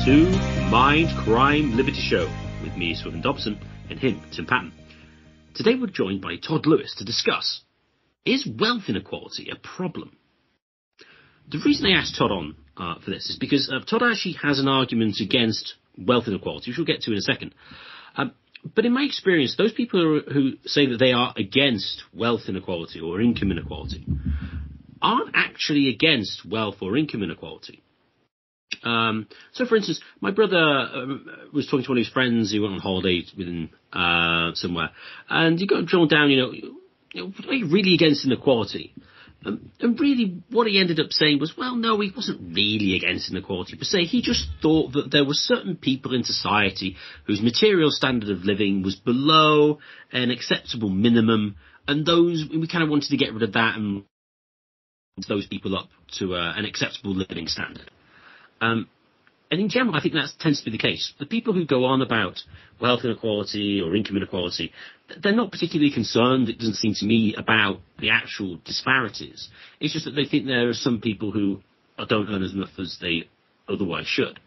to Mindcrime Liberty Show with me, Swithin Dobson, and him, Tim Patton. Today we're joined by Todd Lewis to discuss, is wealth inequality a problem? The reason I asked Todd on for this is because Todd actually has an argument against wealth inequality, which we'll get to in a second. But in my experience, those people who say that they are against wealth inequality or income inequality aren't actually against wealth or income inequality. So, for instance, my brother was talking to one of his friends. He went on holiday with him somewhere, and he got drawn down. Are you really against inequality? And really, what he ended up saying was, well, no, he wasn't really against inequality per se. He just thought that there were certain people in society whose material standard of living was below an acceptable minimum, and we kind of wanted to get rid of that and those people up to an acceptable living standard. And in general, I think that tends to be the case. The people who go on about wealth inequality or income inequality, they're not particularly concerned, it doesn't seem to me, about the actual disparities. It's just that they think there are some people who don't earn as much as they otherwise should.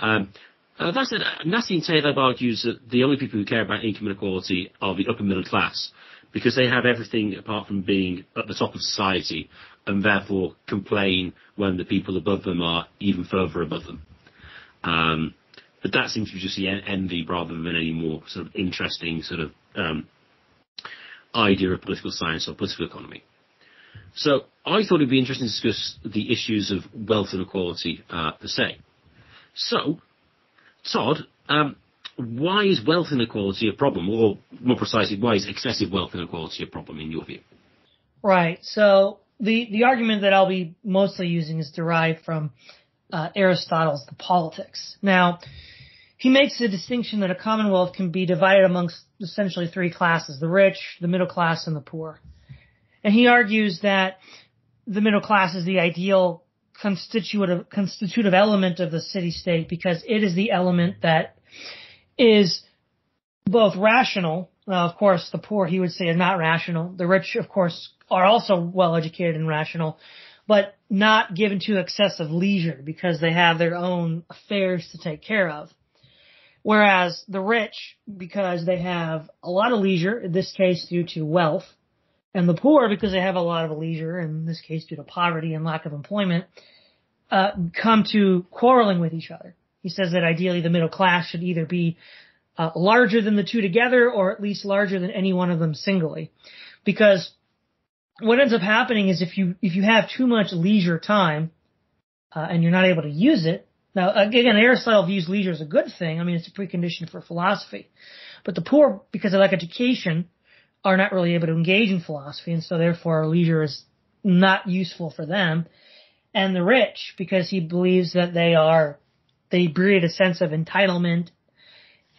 That said, Nassim Taleb argues that the only people who care about income inequality are the upper middle class, because they have everything apart from being at the top of society, and therefore complain when the people above them are even further above them. But that seems to be just the envy rather than any more sort of interesting sort of idea of political science or political economy. So I thought it'd be interesting to discuss the issues of wealth inequality per se. So, Todd, why is wealth inequality a problem? Or more precisely, why is excessive wealth inequality a problem in your view? Right. So the argument that I'll be mostly using is derived from Aristotle's The Politics. Now, he makes the distinction that a commonwealth can be divided amongst essentially three classes: the rich, the middle class, and the poor. And he argues that the middle class is the ideal constitutive element of the city-state because it is the element that is both rational. Now, of course, the poor, he would say, are not rational. The rich, of course, are also well-educated and rational, but not given to excessive leisure because they have their own affairs to take care of. Whereas the rich, because they have a lot of leisure, in this case due to wealth, and the poor, because they have a lot of leisure, in this case due to poverty and lack of employment, come to quarreling with each other. He says that ideally the middle class should either be larger than the two together or at least larger than any one of them singly. Because what ends up happening is if you have too much leisure time and you're not able to use it. Now, again, Aristotle views leisure as a good thing. I mean, it's a precondition for philosophy. But the poor, because they lack education, are not really able to engage in philosophy, and so therefore leisure is not useful for them. And the rich, because he believes that they breed a sense of entitlement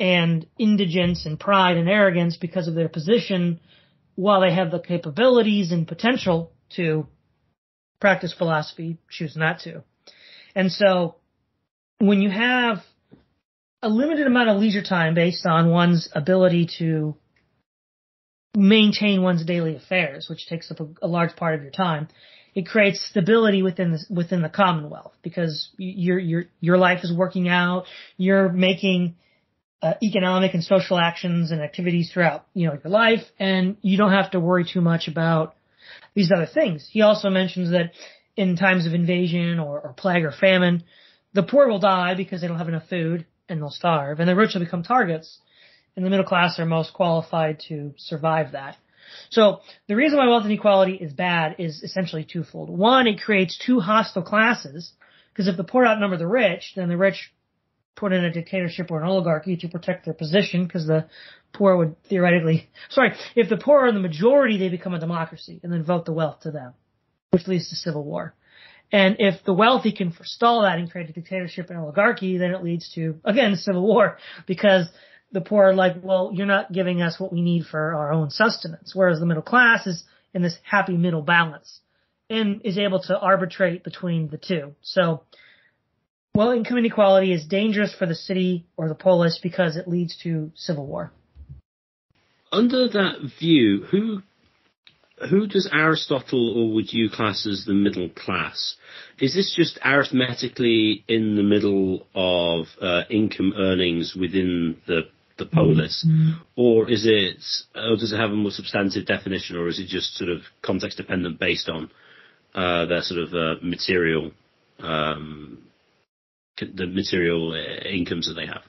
and indigence and pride and arrogance because of their position, while they have the capabilities and potential to practice philosophy, choose not to. And so when you have a limited amount of leisure time based on one's ability to maintain one's daily affairs, which takes up a large part of your time, it creates stability within the Commonwealth because your life is working out, you're making economic and social actions and activities throughout, your life, and you don't have to worry too much about these other things. He also mentions that in times of invasion or plague or famine, the poor will die because they don't have enough food and they'll starve, and the rich will become targets, and the middle class are most qualified to survive that. So the reason why wealth inequality is bad is essentially twofold. One, it creates two hostile classes, because if the poor outnumber the rich, then the rich put in a dictatorship or an oligarchy to protect their position, because the poor would if the poor are the majority, they become a democracy and then vote the wealth to them, which leads to civil war. And if the wealthy can forestall that and create a dictatorship and oligarchy, then it leads to, again, civil war, because the poor are like, well, you're not giving us what we need for our own sustenance, whereas the middle class is in this happy middle balance and is able to arbitrate between the two. So, well, income inequality is dangerous for the city or the polis because it leads to civil war. Under that view, who who does Aristotle or would you class as the middle class? Is this just arithmetically in the middle of income earnings within the polis, or is it, or does it have a more substantive definition, or is it just sort of context dependent based on their sort of material, the material incomes that they have?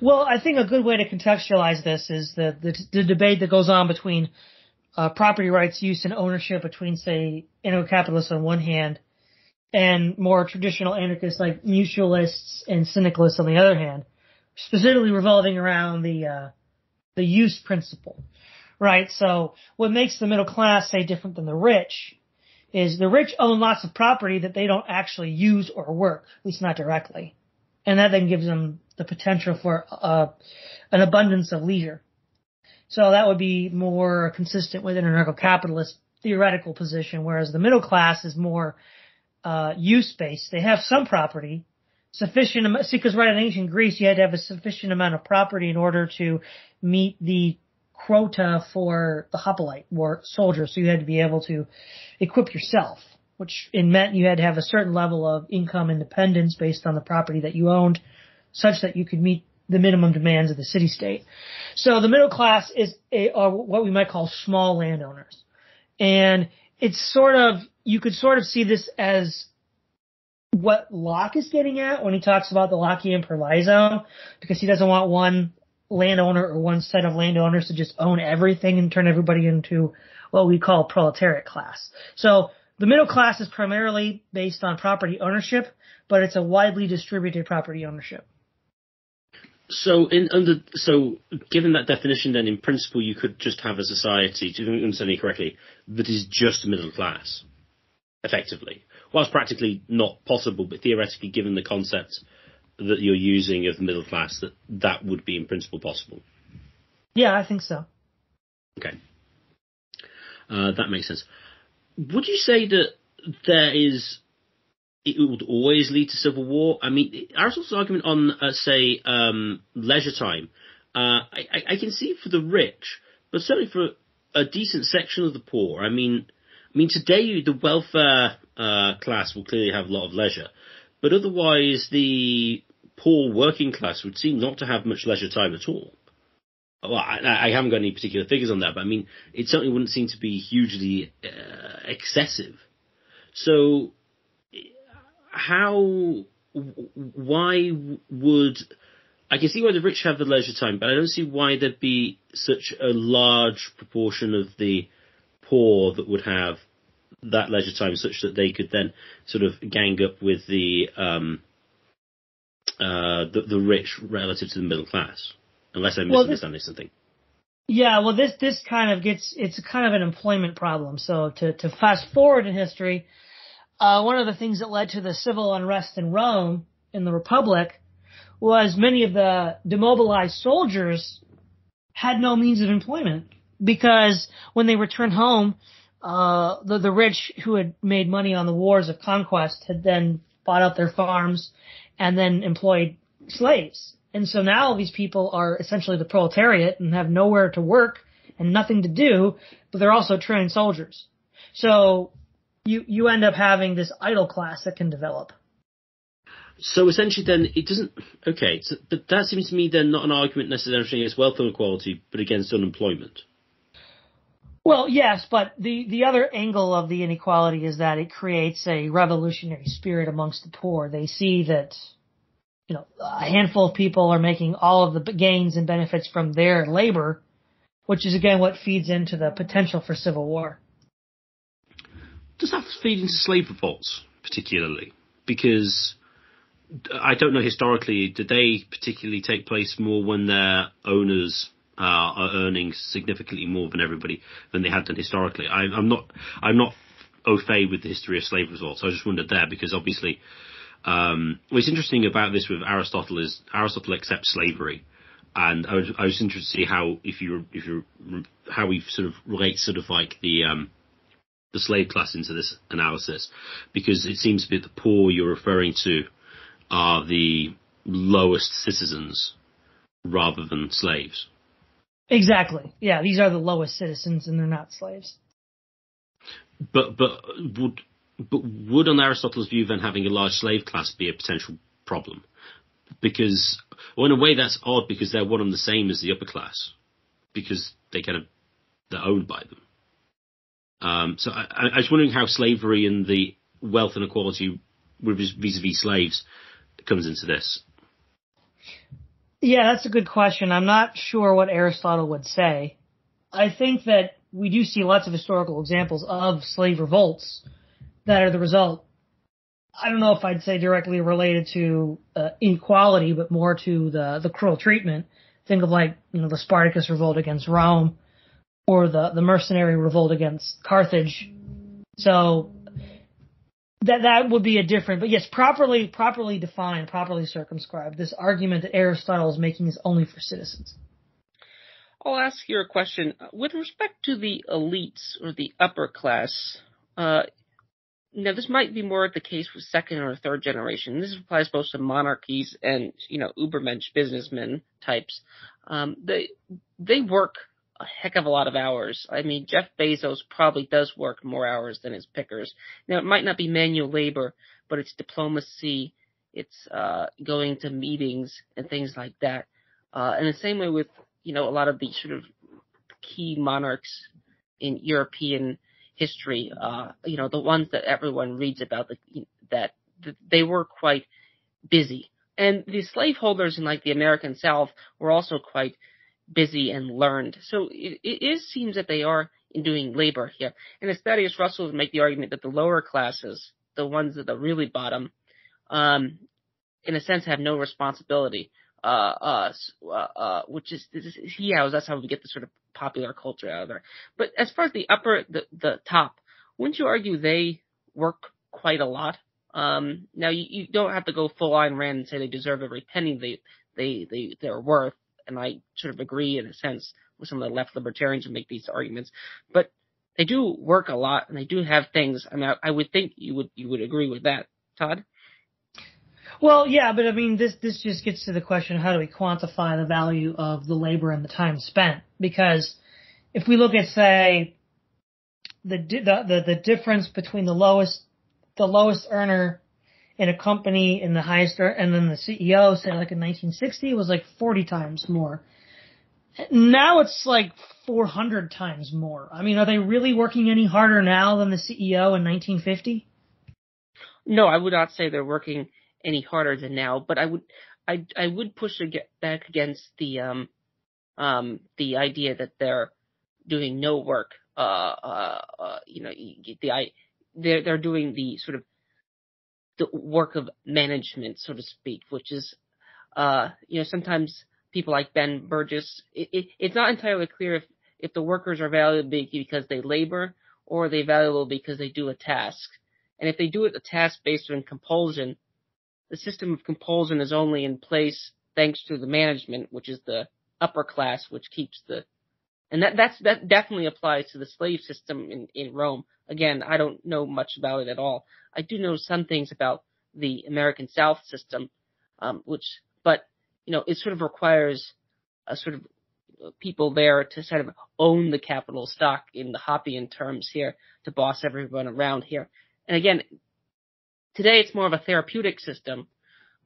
Well, I think a good way to contextualize this is the debate that goes on between property rights use and ownership between, say, anarcho-capitalists on one hand and more traditional anarchists like mutualists and syndicalists on the other hand, specifically revolving around the use principle, right? So what makes the middle class, say, different than the rich is the rich own lots of property that they don't actually use or work, at least not directly. And that then gives them the potential for an abundance of leisure. So that would be more consistent with an anarcho-capitalist theoretical position, whereas the middle class is more use-based. They have some property, sufficient. See, because right in ancient Greece, you had to have a sufficient amount of property in order to meet the quota for the hoplite war soldier. So you had to be able to equip yourself, which meant you had to have a certain level of income independence based on the property that you owned, such that you could meet the minimum demands of the city-state. So the middle class are what we might call small landowners. And it's sort of, you could sort of see this as what Locke is getting at when he talks about the Lockean proviso, because he doesn't want one landowner or one set of landowners to just own everything and turn everybody into what we call proletariat class. So the middle class is primarily based on property ownership, but it's a widely distributed property ownership. So, given that definition, then in principle, you could just have a society, if I'm understanding correctly, that is just middle class, effectively. Whilst practically not possible, but theoretically, given the concept that you're using of the middle class, that would be in principle possible. Yeah, I think so. Okay, that makes sense. Would you say that it would always lead to civil war? I mean, Aristotle's argument on, leisure time, I can see for the rich, but certainly for a decent section of the poor. I mean, today the welfare class will clearly have a lot of leisure, but otherwise the poor working class would seem not to have much leisure time at all. Well, I haven't got any particular figures on that, but I mean, it certainly wouldn't seem to be hugely excessive. So, why would, I can see why the rich have the leisure time, but I don't see why there'd be such a large proportion of the poor that would have that leisure time such that they could then sort of gang up with the rich relative to the middle class, unless I'm misunderstanding something. Yeah, well, this kind of it's kind of an employment problem. So to fast forward in history, one of the things that led to the civil unrest in Rome in the Republic was many of the demobilized soldiers had no means of employment, because when they returned home, the rich who had made money on the wars of conquest had then bought out their farms and then employed slaves. And so now these people are essentially the proletariat and have nowhere to work and nothing to do, but they're also trained soldiers. So you end up having this idle class that can develop. So essentially then it doesn't, okay, so that seems to me then not an argument necessarily against wealth inequality, but against unemployment. Well, yes, but the other angle of the inequality is that it creates a revolutionary spirit amongst the poor. They see that, a handful of people are making all of the gains and benefits from their labor, which is again what feeds into the potential for civil war. Does that feed into slave revolts particularly? Because I don't know historically, did they particularly take place more when their owners are earning significantly more than everybody than they had done historically? I'm not au fait with the history of slave revolts. I just wondered there, because obviously, what's interesting about this with Aristotle is Aristotle accepts slavery, and I was interested to see how how he sort of relates sort of like the slave class into this analysis, because it seems to be the poor you're referring to are the lowest citizens rather than slaves. Exactly. Yeah, these are the lowest citizens and they're not slaves. But would on Aristotle's view then having a large slave class be a potential problem? Because, well, in a way that's odd because they're one and the same as the upper class, because they're owned by them. So I was wondering how slavery and the wealth inequality vis-a-vis slaves comes into this. Yeah, that's a good question. I'm not sure what Aristotle would say. I think that we do see lots of historical examples of slave revolts that are the result. I don't know if I'd say directly related to inequality, but more to the cruel treatment. Think of the Spartacus revolt against Rome, or the mercenary revolt against Carthage. So that would be a different, but yes, properly defined, properly circumscribed. This argument that Aristotle is making is only for citizens. I'll ask you a question. With respect to the elites or the upper class, now this might be more the case with second or third generation. This applies both to monarchies and, ubermensch businessmen types. They work a heck of a lot of hours. I mean, Jeff Bezos probably does work more hours than his pickers. Now, it might not be manual labor, but it's diplomacy, it's going to meetings and things like that. And the same way with, a lot of the sort of key monarchs in European history, the ones that everyone reads about, that they were quite busy. And the slaveholders in the American South were also quite busy and learned. So it seems that they are doing labor here. And as Thaddeus Russell would make the argument that the lower classes, the ones at the really bottom, in a sense have no responsibility, which is that's how we get the sort of popular culture out of there. But as far as the the top, wouldn't you argue they work quite a lot? Now you don't have to go full Ayn Rand and say they deserve every penny they're worth. And I sort of agree in a sense with some of the left libertarians who make these arguments, but they do work a lot and they do have things. I mean, I would think you would agree with that, Todd. Well, yeah, but I mean, this just gets to the question: how do we quantify the value of the labor and the time spent? Because if we look at, say, the difference between the lowest earner in a company and the highest, and then the CEO, say in 1960, was 40 times more. Now it's 400 times more. I mean, are they really working any harder now than the CEO in 1950? No, I would not say they're working any harder than now, but I would push back against the idea that they're doing no work. They're doing the sort of the work of management, so to speak, which is, sometimes people like Ben Burgess, it's not entirely clear if the workers are valuable because they labor or are they valuable because they do a task. And if they do a task based on compulsion, the system of compulsion is only in place thanks to the management, which is the upper class, which keeps and that definitely applies to the slave system in Rome. Again, I don't know much about it at all. I do know some things about the American South system, but it sort of requires a sort of people there to sort of own the capital stock in the Hoppian terms here, to boss everyone around here. And again, today it's more of a therapeutic system,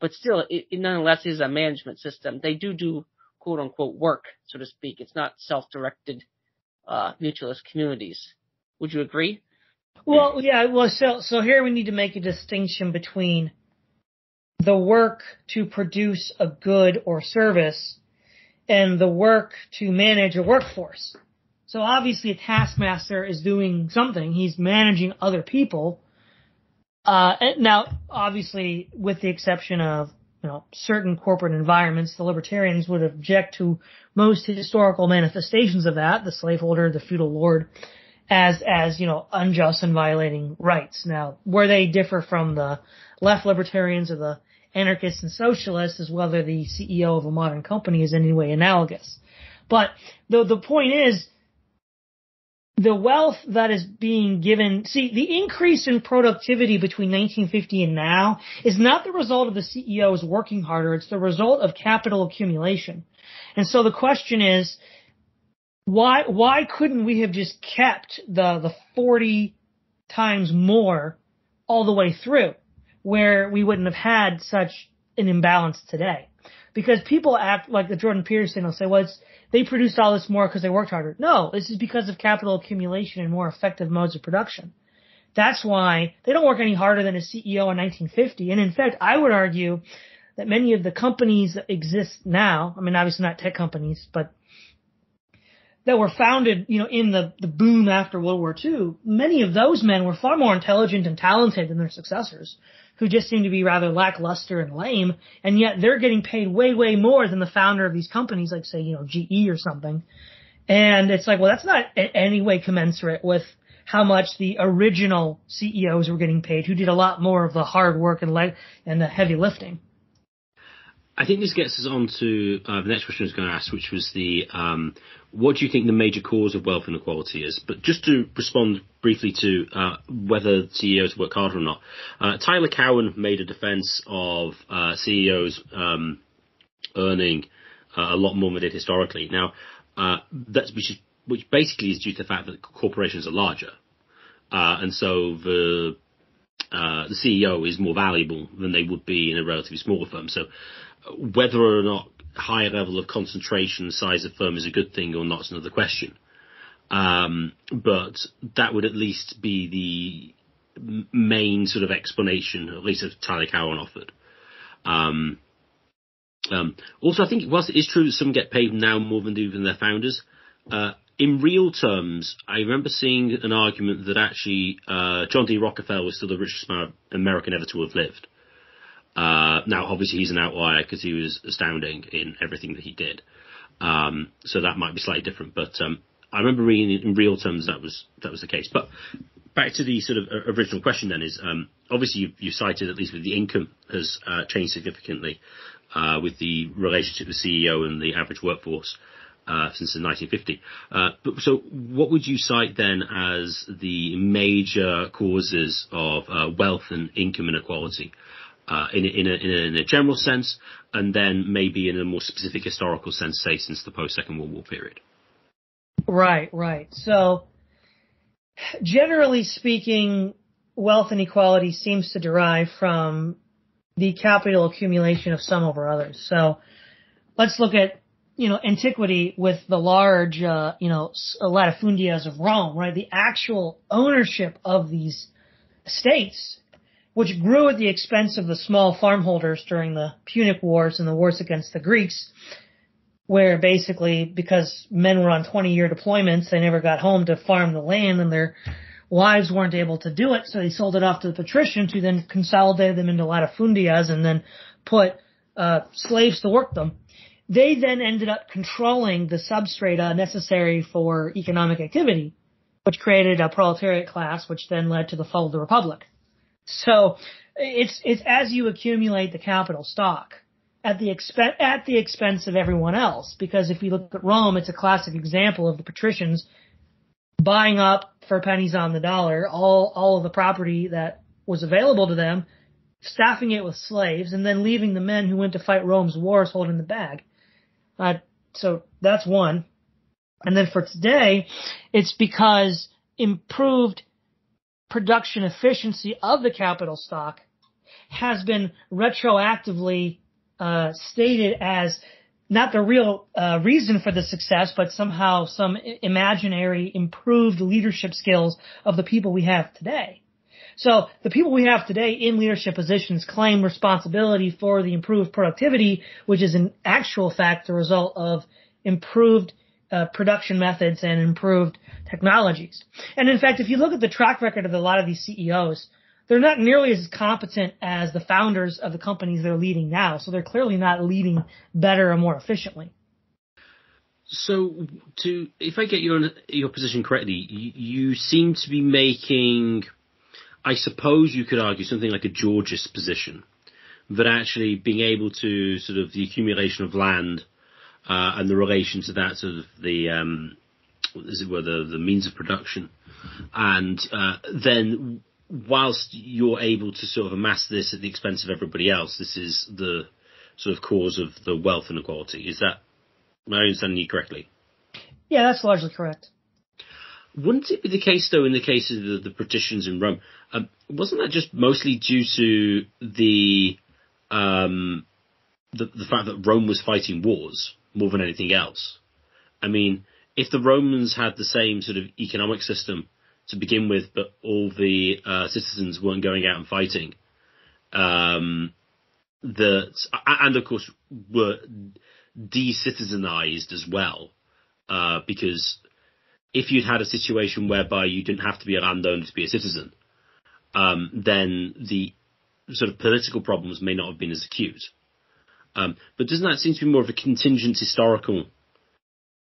but still it nonetheless is a management system. They do quote unquote work, so to speak. It's not self-directed mutualist communities. Would you agree? Well, yeah. Well, so here we need to make a distinction between the work to produce a good or service and the work to manage a workforce. So obviously a taskmaster is doing something. He's managing other people. Now, obviously, with the exception of certain corporate environments, the libertarians would object to most historical manifestations of that, the slaveholder, the feudal lord, as unjust and violating rights. Now, where they differ from the left libertarians or the anarchists and socialists is whether the CEO of a modern company is in any way analogous. But the point is, the wealth that is being given, the increase in productivity between 1950 and now is not the result of the CEOs working harder. It's the result of capital accumulation. And so the question is, Why couldn't we have just kept the 40 times more all the way through, where we wouldn't have had such an imbalance today? Because people act like the Jordan Peterson will say, well, they produced all this more because they worked harder. No, this is because of capital accumulation and more effective modes of production. That's why they don't work any harder than a CEO in 1950. And in fact, I would argue that many of the companies that exist now, I mean, obviously not tech companies, but that were founded, in the boom after World War II, many of those men were far more intelligent and talented than their successors, who just seem to be rather lackluster and lame, and yet they're getting paid way, way more than the founder of these companies, like, say, GE or something. And it's like, well, that's not in any way commensurate with how much the original CEOs were getting paid, who did a lot more of the hard work and the heavy lifting. I think this gets us on to the next question I was going to ask, which was what do you think the major cause of wealth inequality is? But just to respond briefly to whether CEOs work harder or not, Tyler Cowen made a defense of CEOs earning a lot more than they did historically. Now, which basically is due to the fact that corporations are larger, and so the CEO is more valuable than they would be in a relatively smaller firm. So whether or not higher level of concentration, size of firm is a good thing or not is another question. But that would at least be the main sort of explanation, at least that Tyler Cowen offered. Also, I think whilst it is true that some get paid now more than do even their founders, in real terms, I remember seeing an argument that actually John D. Rockefeller was still the richest American ever to have lived. Now, obviously, he's an outlier because he was astounding in everything that he did. So that might be slightly different. But I remember reading in real terms that was the case. But back to the sort of original question then is, obviously, you cited at least with the income has changed significantly with the relationship with the CEO and the average workforce since 1950. So what would you cite then as the major causes of wealth and income inequality? In a general sense, and then maybe in a more specific historical sense, say since the post-Second World War period. Right. So, generally speaking, wealth inequality seems to derive from the capital accumulation of some over others. So, let's look at, antiquity with the large, latifundias of Rome, right? The actual ownership of these estates, which grew at the expense of the small farmholders during the Punic Wars and the wars against the Greeks, where basically, because men were on 20-year deployments, they never got home to farm the land, and their wives weren't able to do it, so they sold it off to the patricians, who then consolidated them into latifundias and then put slaves to work them. They then ended up controlling the substrata necessary for economic activity, which created a proletariat class, which then led to the fall of the Republic. So it's as you accumulate the capital stock at the expense of everyone else. Because if you look at Rome, it's a classic example of the patricians buying up for pennies on the dollar all of the property that was available to them, staffing it with slaves, and then leaving the men who went to fight Rome's wars holding the bag. So that's one. And then for today, it's because improved production efficiency of the capital stock has been retroactively stated as not the real reason for the success, but somehow some imaginary improved leadership skills of the people we have today. So the people we have today in leadership positions claim responsibility for the improved productivity, which is in actual fact the result of improved production methods and improved technologies. And in fact, if you look at the track record of a lot of these CEOs, they're not nearly as competent as the founders of the companies they're leading now. So they're clearly not leading better or more efficiently. So if I get your position correctly, you seem to be making, I suppose you could argue, something like a Georgist position, that actually being able to sort of the accumulation of land and the relation to that sort of the, as it were, the means of production. And then whilst you're able to sort of amass this at the expense of everybody else, this is the sort of cause of the wealth inequality. Is that, am I understanding you correctly? Yeah, that's largely correct. Wouldn't it be the case, though, in the case of the partitions in Rome, wasn't that just mostly due to the fact that Rome was fighting wars more than anything else? I mean, if the Romans had the same sort of economic system to begin with, but all the citizens weren't going out and fighting, and of course were de-citizenized as well, because if you'd had a situation whereby you didn't have to be a landowner to be a citizen, then the sort of political problems may not have been as acute. But doesn't that seem to be more of a contingent historical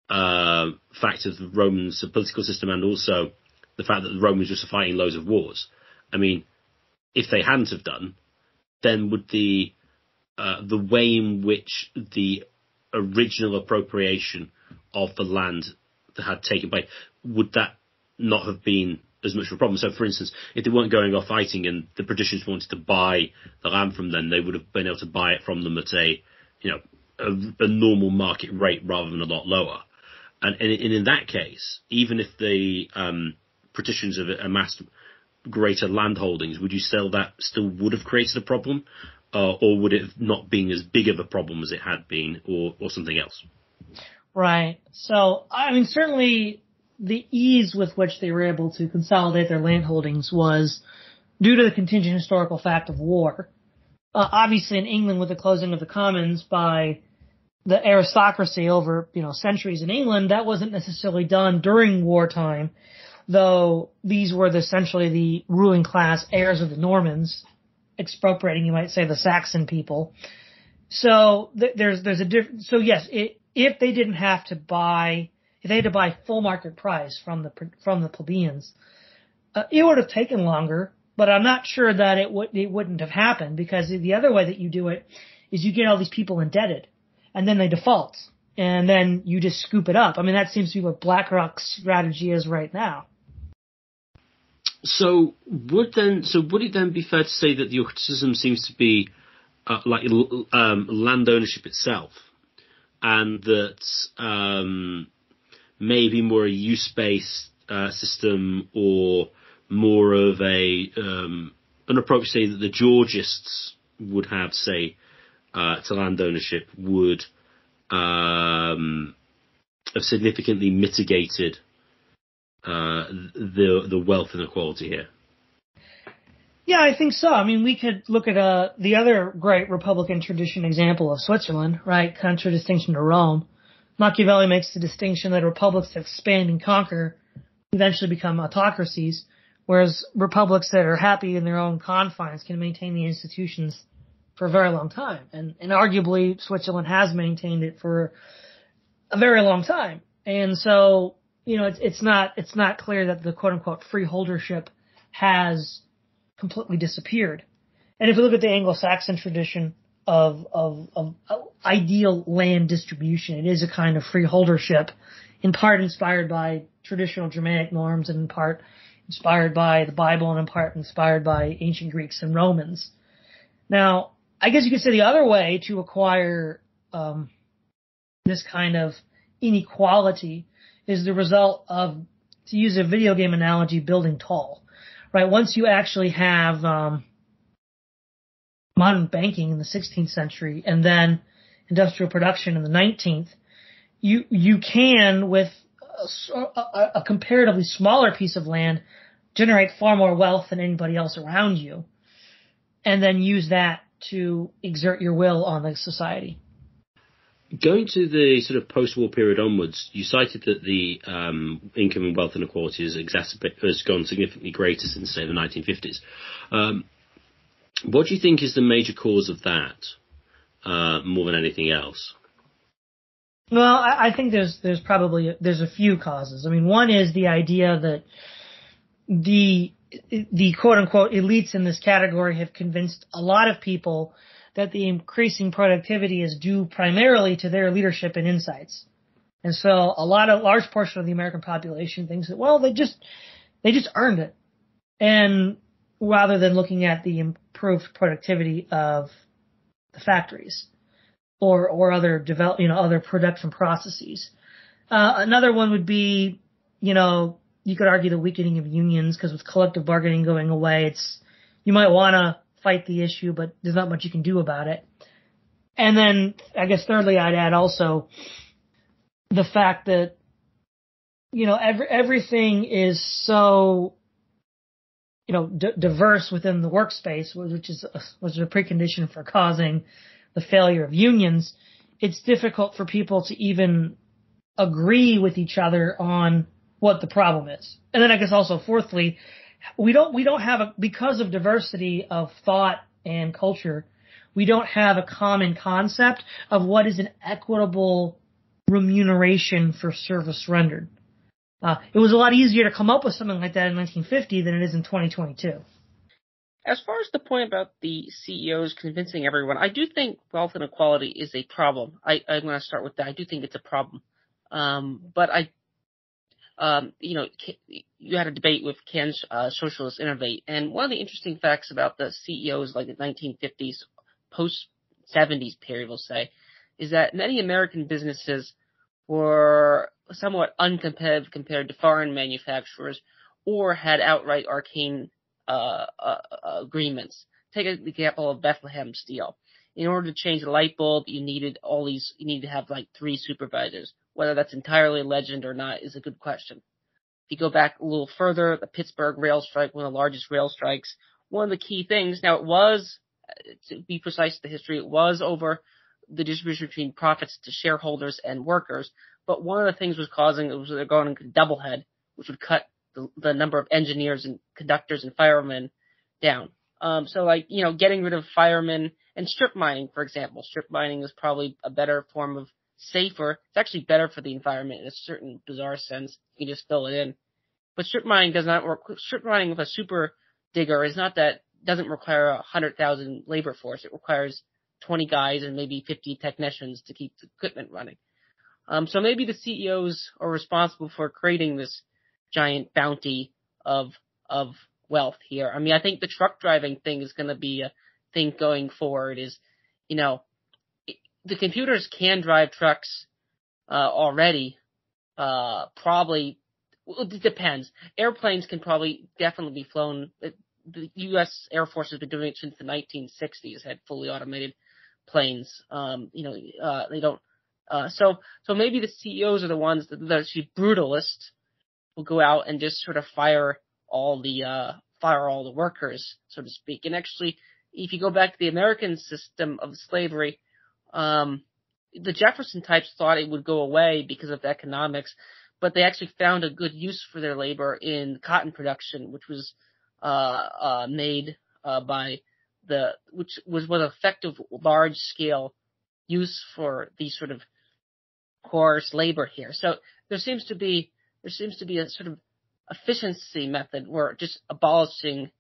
fact of the Romans' political system, and also the fact that the Romans were fighting loads of wars? I mean, if they hadn't have done, then would the way in which the original appropriation of the land that had taken place, would that not have been as much of a problem? So, for instance, if they weren't going off fighting and the Britishers wanted to buy the land from them, they would have been able to buy it from them at a normal market rate rather than a lot lower. And in that case, even if the Britishers have amassed greater land holdings, would you say that still would have created a problem? Or would it have not been as big of a problem as it had been, or something else? Right. So, I mean, certainly the ease with which they were able to consolidate their land holdings was due to the contingent historical fact of war. Obviously, in England, with the closing of the commons by the aristocracy over, centuries in England, that wasn't necessarily done during wartime, though these were essentially the ruling class heirs of the Normans, expropriating, you might say, the Saxon people. So there's a difference. So yes, if they didn't have to buy, if they had to buy full market price from the plebeians, it would have taken longer. But I'm not sure that it wouldn't have happened, because the other way that you do it is you get all these people indebted, and then they default, and then you just scoop it up. I mean, that seems to be what BlackRock's strategy is right now. So would it then be fair to say that the criticism seems to be land ownership itself, and that maybe more a use-based system, or more of an approach, say, that the Georgists would have, say, to land ownership, would have significantly mitigated the wealth inequality here? Yeah, I think so. I mean, we could look at the other great Republican tradition example of Switzerland, right? Contradistinction to Rome. Machiavelli makes the distinction that republics that expand and conquer eventually become autocracies, whereas republics that are happy in their own confines can maintain the institutions for a very long time. And arguably, Switzerland has maintained it for a very long time. And so, it's not clear that the quote unquote freeholdership has completely disappeared. And if you look at the Anglo-Saxon tradition of ideal land distribution, it is a kind of freeholdership, in part inspired by traditional Germanic norms, and in part inspired by the Bible, and in part inspired by ancient Greeks and Romans. Now, I guess you could say the other way to acquire this kind of inequality is the result of, to use a video game analogy, building tall. Right? Once you actually have modern banking in the 16th century, and then industrial production in the 19th, you can, with a comparatively smaller piece of land, generate far more wealth than anybody else around you, and then use that to exert your will on the society. Going to the sort of post-war period onwards, you cited that the income and wealth inequality has gone significantly greater since, say, the 1950s. What do you think is the major cause of that, more than anything else? Well, I think there's a few causes. I mean, one is the idea that the quote unquote elites in this category have convinced a lot of people that the increasing productivity is due primarily to their leadership and insights. And so large portion of the American population thinks that, well, they just earned it. And rather than looking at the improved productivity of the factories or other other production processes. Another one would be, you could argue the weakening of unions, because with collective bargaining going away, you might want to fight the issue, but there's not much you can do about it. And then I guess thirdly, I'd add also the fact that, everything is so, diverse within the workspace, which was a precondition for causing the failure of unions. It's difficult for people to even agree with each other on what the problem is. And then I guess also fourthly, we don't have because of diversity of thought and culture, we don't have a common concept of what is an equitable remuneration for service rendered. It was a lot easier to come up with something like that in 1950 than it is in 2022. As far as the point about the CEOs convincing everyone, I do think wealth inequality is a problem. I'm going to start with that. I do think it's a problem. But you had a debate with can socialists innovate? And one of the interesting facts about the CEOs like the 1950s, post-70s period, we'll say, is that many American businesses were somewhat uncompetitive compared to foreign manufacturers or had outright arcane agreements. Take an example of Bethlehem Steel. In order to change a light bulb, you needed to have like 3 supervisors. Whether that's entirely legend or not is a good question. If you go back a little further, the Pittsburgh rail strike, one of the largest rail strikes, one of the key things, now it was, to be precise the history, it was over the distribution between profits to shareholders and workers, but one of the things they're going to doublehead, which would cut the number of engineers and conductors and firemen down. Getting rid of firemen and strip mining, for example. Strip mining is probably a better form of safer. It's actually better for the environment in a certain bizarre sense. You can just fill it in. But strip mining does not work. Strip mining with a super digger doesn't require 100,000 labor force. It requires 20 guys and maybe 50 technicians to keep the equipment running. So maybe the CEOs are responsible for creating this giant bounty of wealth here. I mean, I think the truck driving thing is going to be a thing going forward. The computers can drive trucks already. Probably, it depends. Airplanes can definitely be flown. The U.S. Air Force has been doing it since the 1960s. Had fully automated planes. They don't. So maybe the CEOs are the ones that are actually brutalists. Will go out and just sort of fire all the workers, so to speak. And actually, if you go back to the American system of slavery, the Jefferson types thought it would go away because of economics, but they actually found a good use for their labor in cotton production, which was made which was effective large scale use for these sort of coarse labor here. So there seems to be a sort of efficiency method where just abolishing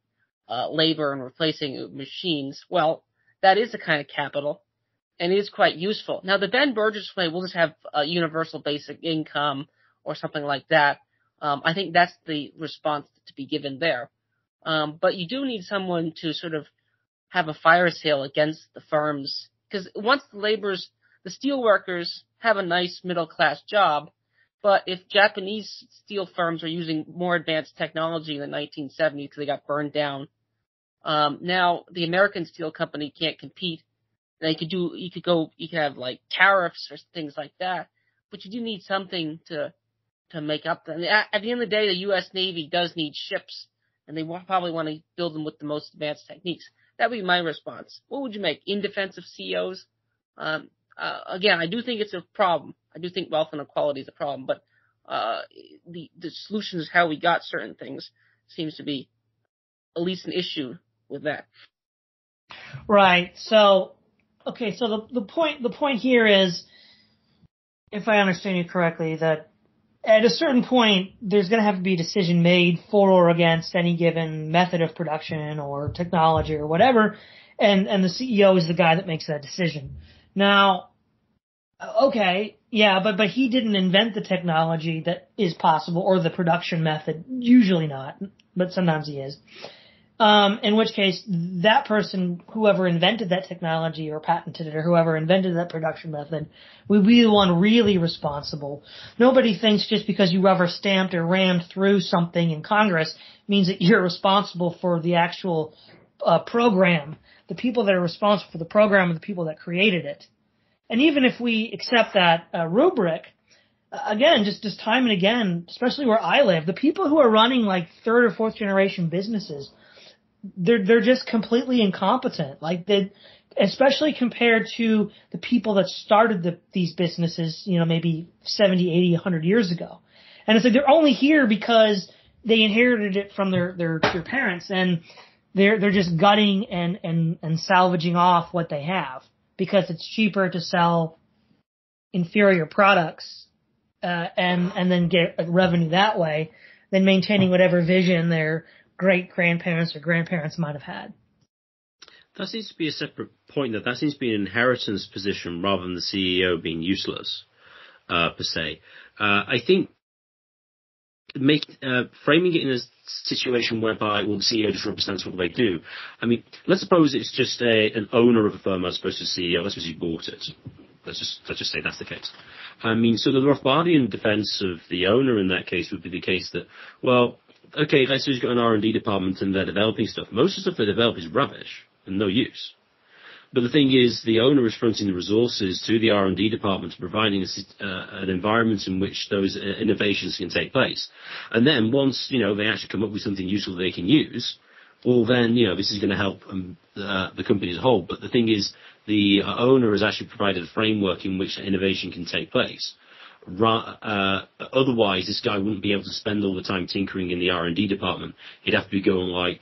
labor and replacing it with machines. Well, that is a kind of capital, and it is quite useful. Now, the Ben Burgess way, we'll just have a universal basic income or something like that. I think that's the response to be given there. But you do need someone to sort of have a fire sale against the firms, because once the steel workers have a nice middle class job, but if Japanese steel firms are using more advanced technology in the 1970s because they got burned down, now the American steel company can't compete. You could have like tariffs or things like that, but you do need something to make up. And at the end of the day, the U.S. Navy does need ships, and they probably want to build them with the most advanced techniques. That would be my response. What would you make? In defense of CEOs? Again, I do think it's a problem. I do think wealth inequality is a problem, but the solution is how we got certain things seems to be at least an issue with that. Right. So, okay. So the point here is, if I understand you correctly, that at a certain point there's going to have to be a decision made for or against any given method of production or technology or whatever, and the CEO is the guy that makes that decision. Now, okay, yeah, but he didn't invent the technology that is possible or the production method. Usually not, but sometimes he is. In which case, that person, whoever invented that technology or patented it or whoever invented that production method, would be the one really responsible. Nobody thinks just because you rubber stamped or rammed through something in Congress means that you're responsible for the actual program. The people that are responsible for the program are the people that created it. And even if we accept that rubric, again, just time and again, especially where I live, the people who are running like third or fourth generation businesses, they're just completely incompetent. Like especially compared to the people that started these businesses, maybe 70, 80, 100 years ago. And it's like they're only here because they inherited it from their parents, and they're just gutting and salvaging off what they have because it's cheaper to sell inferior products and then get revenue that way than maintaining whatever vision their great-grandparents or grandparents might have had. That seems to be a separate point. That seems to be an inheritance position rather than the CEO being useless, per se. I think framing it in a situation whereby the CEO just represents what they do. I mean, let's suppose it's just an owner of a firm as opposed to a CEO. Let's suppose you bought it. Let's just say that's the case. I mean, so the Rothbardian defense of the owner in that case would be the case that, well, okay, let's say you've got an R&D department and they're developing stuff. Most of the stuff they develop is rubbish and no use. But the thing is, the owner is fronting the resources to the R&D department, providing an environment in which those innovations can take place. And then once, they actually come up with something useful they can use, well then, this is going to help the company as a whole. But the thing is, the owner has actually provided a framework in which innovation can take place. Otherwise, this guy wouldn't be able to spend all the time tinkering in the R&D department. He'd have to be going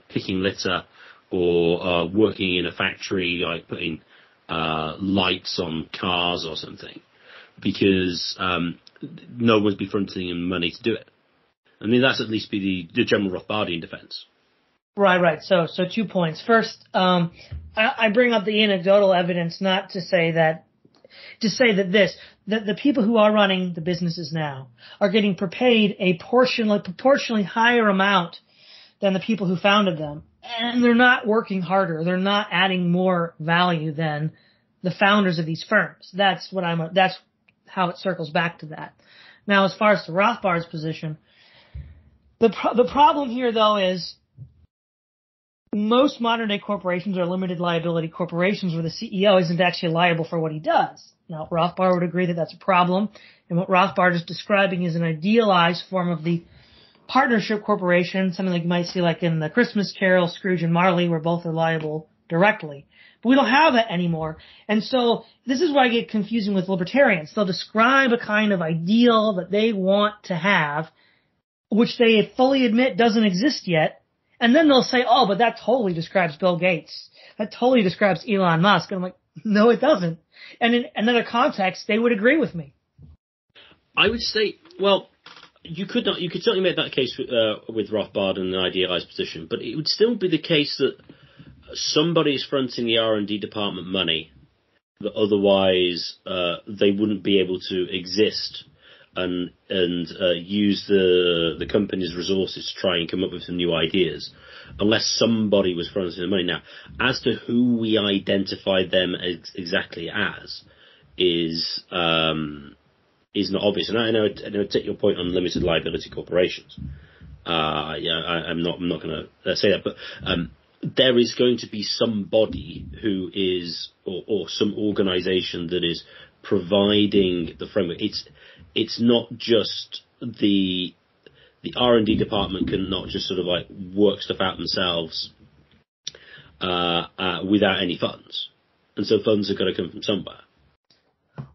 picking litter or working in a factory, like putting lights on cars or something, because no one's be fronting him money to do it. I mean, that's at least be the general Rothbardian defense. Right. So 2 points. First, I bring up the anecdotal evidence not to say that. To say that the people who are running the businesses now are getting paid a proportionally higher amount than the people who founded them. And they're not working harder. They're not adding more value than the founders of these firms. That's how it circles back to that. Now, as far as the Rothbard's position, the problem here though is most modern day corporations are limited liability corporations where the CEO isn't actually liable for what he does. Now, Rothbard would agree that that's a problem, and what Rothbard is describing is an idealized form of the partnership corporation, something like you might see like in the Christmas Carol, Scrooge and Marley, where both are liable directly. But we don't have that anymore. And so this is why I get confusing with libertarians. They'll describe a kind of ideal that they want to have, which they fully admit doesn't exist yet. And then they'll say, oh, but that totally describes Bill Gates. That totally describes Elon Musk. And I'm like, no, it doesn't. And in another context, they would agree with me. I would say, well, you could certainly make that case with Rothbard and an idealized position, but it would still be the case that somebody is fronting the R&D department money that otherwise they wouldn't be able to exist and use the company's resources to try and come up with some new ideas, unless somebody was fronting the money. Now, as to who we identify them exactly as is not obvious. And I know take your point on limited liability corporations. I'm not going to say that, but there is going to be somebody who is, or some organisation that is providing the framework. It's not just the R&D department can not just sort of like work stuff out themselves without any funds, and so funds are going to come from somewhere.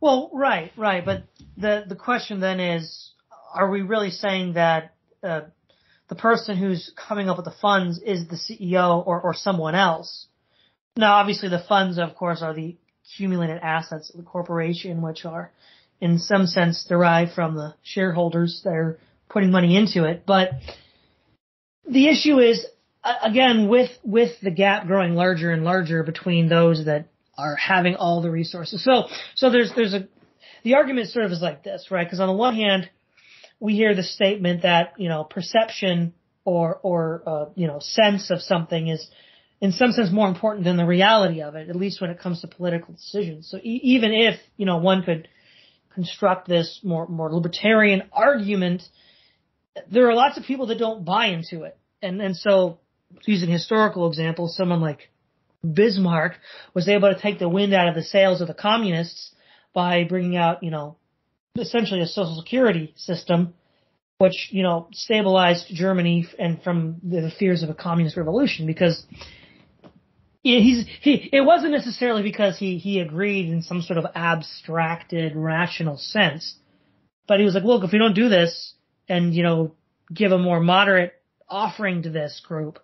Well, right, but the question then is, are we really saying that the person who's coming up with the funds is the CEO or someone else? Now, obviously, the funds, of course, are the accumulated assets of the corporation, which are, in some sense, derived from the shareholders that are putting money into it. But the issue is, again, with the gap growing larger and larger between those that are having all the resources. So the argument sort of is like this, right? Because on the one hand, we hear the statement that, perception or sense of something is in some sense more important than the reality of it, at least when it comes to political decisions. So even if, one could construct this more libertarian argument, there are lots of people that don't buy into it. And so using historical examples, someone like Bismarck was able to take the wind out of the sails of the communists by bringing out, essentially a social security system, which, stabilized Germany and from the fears of a communist revolution, because it wasn't necessarily because he agreed in some sort of abstracted, rational sense, but he was like, look, if we don't do this and, give a more moderate offering to this group,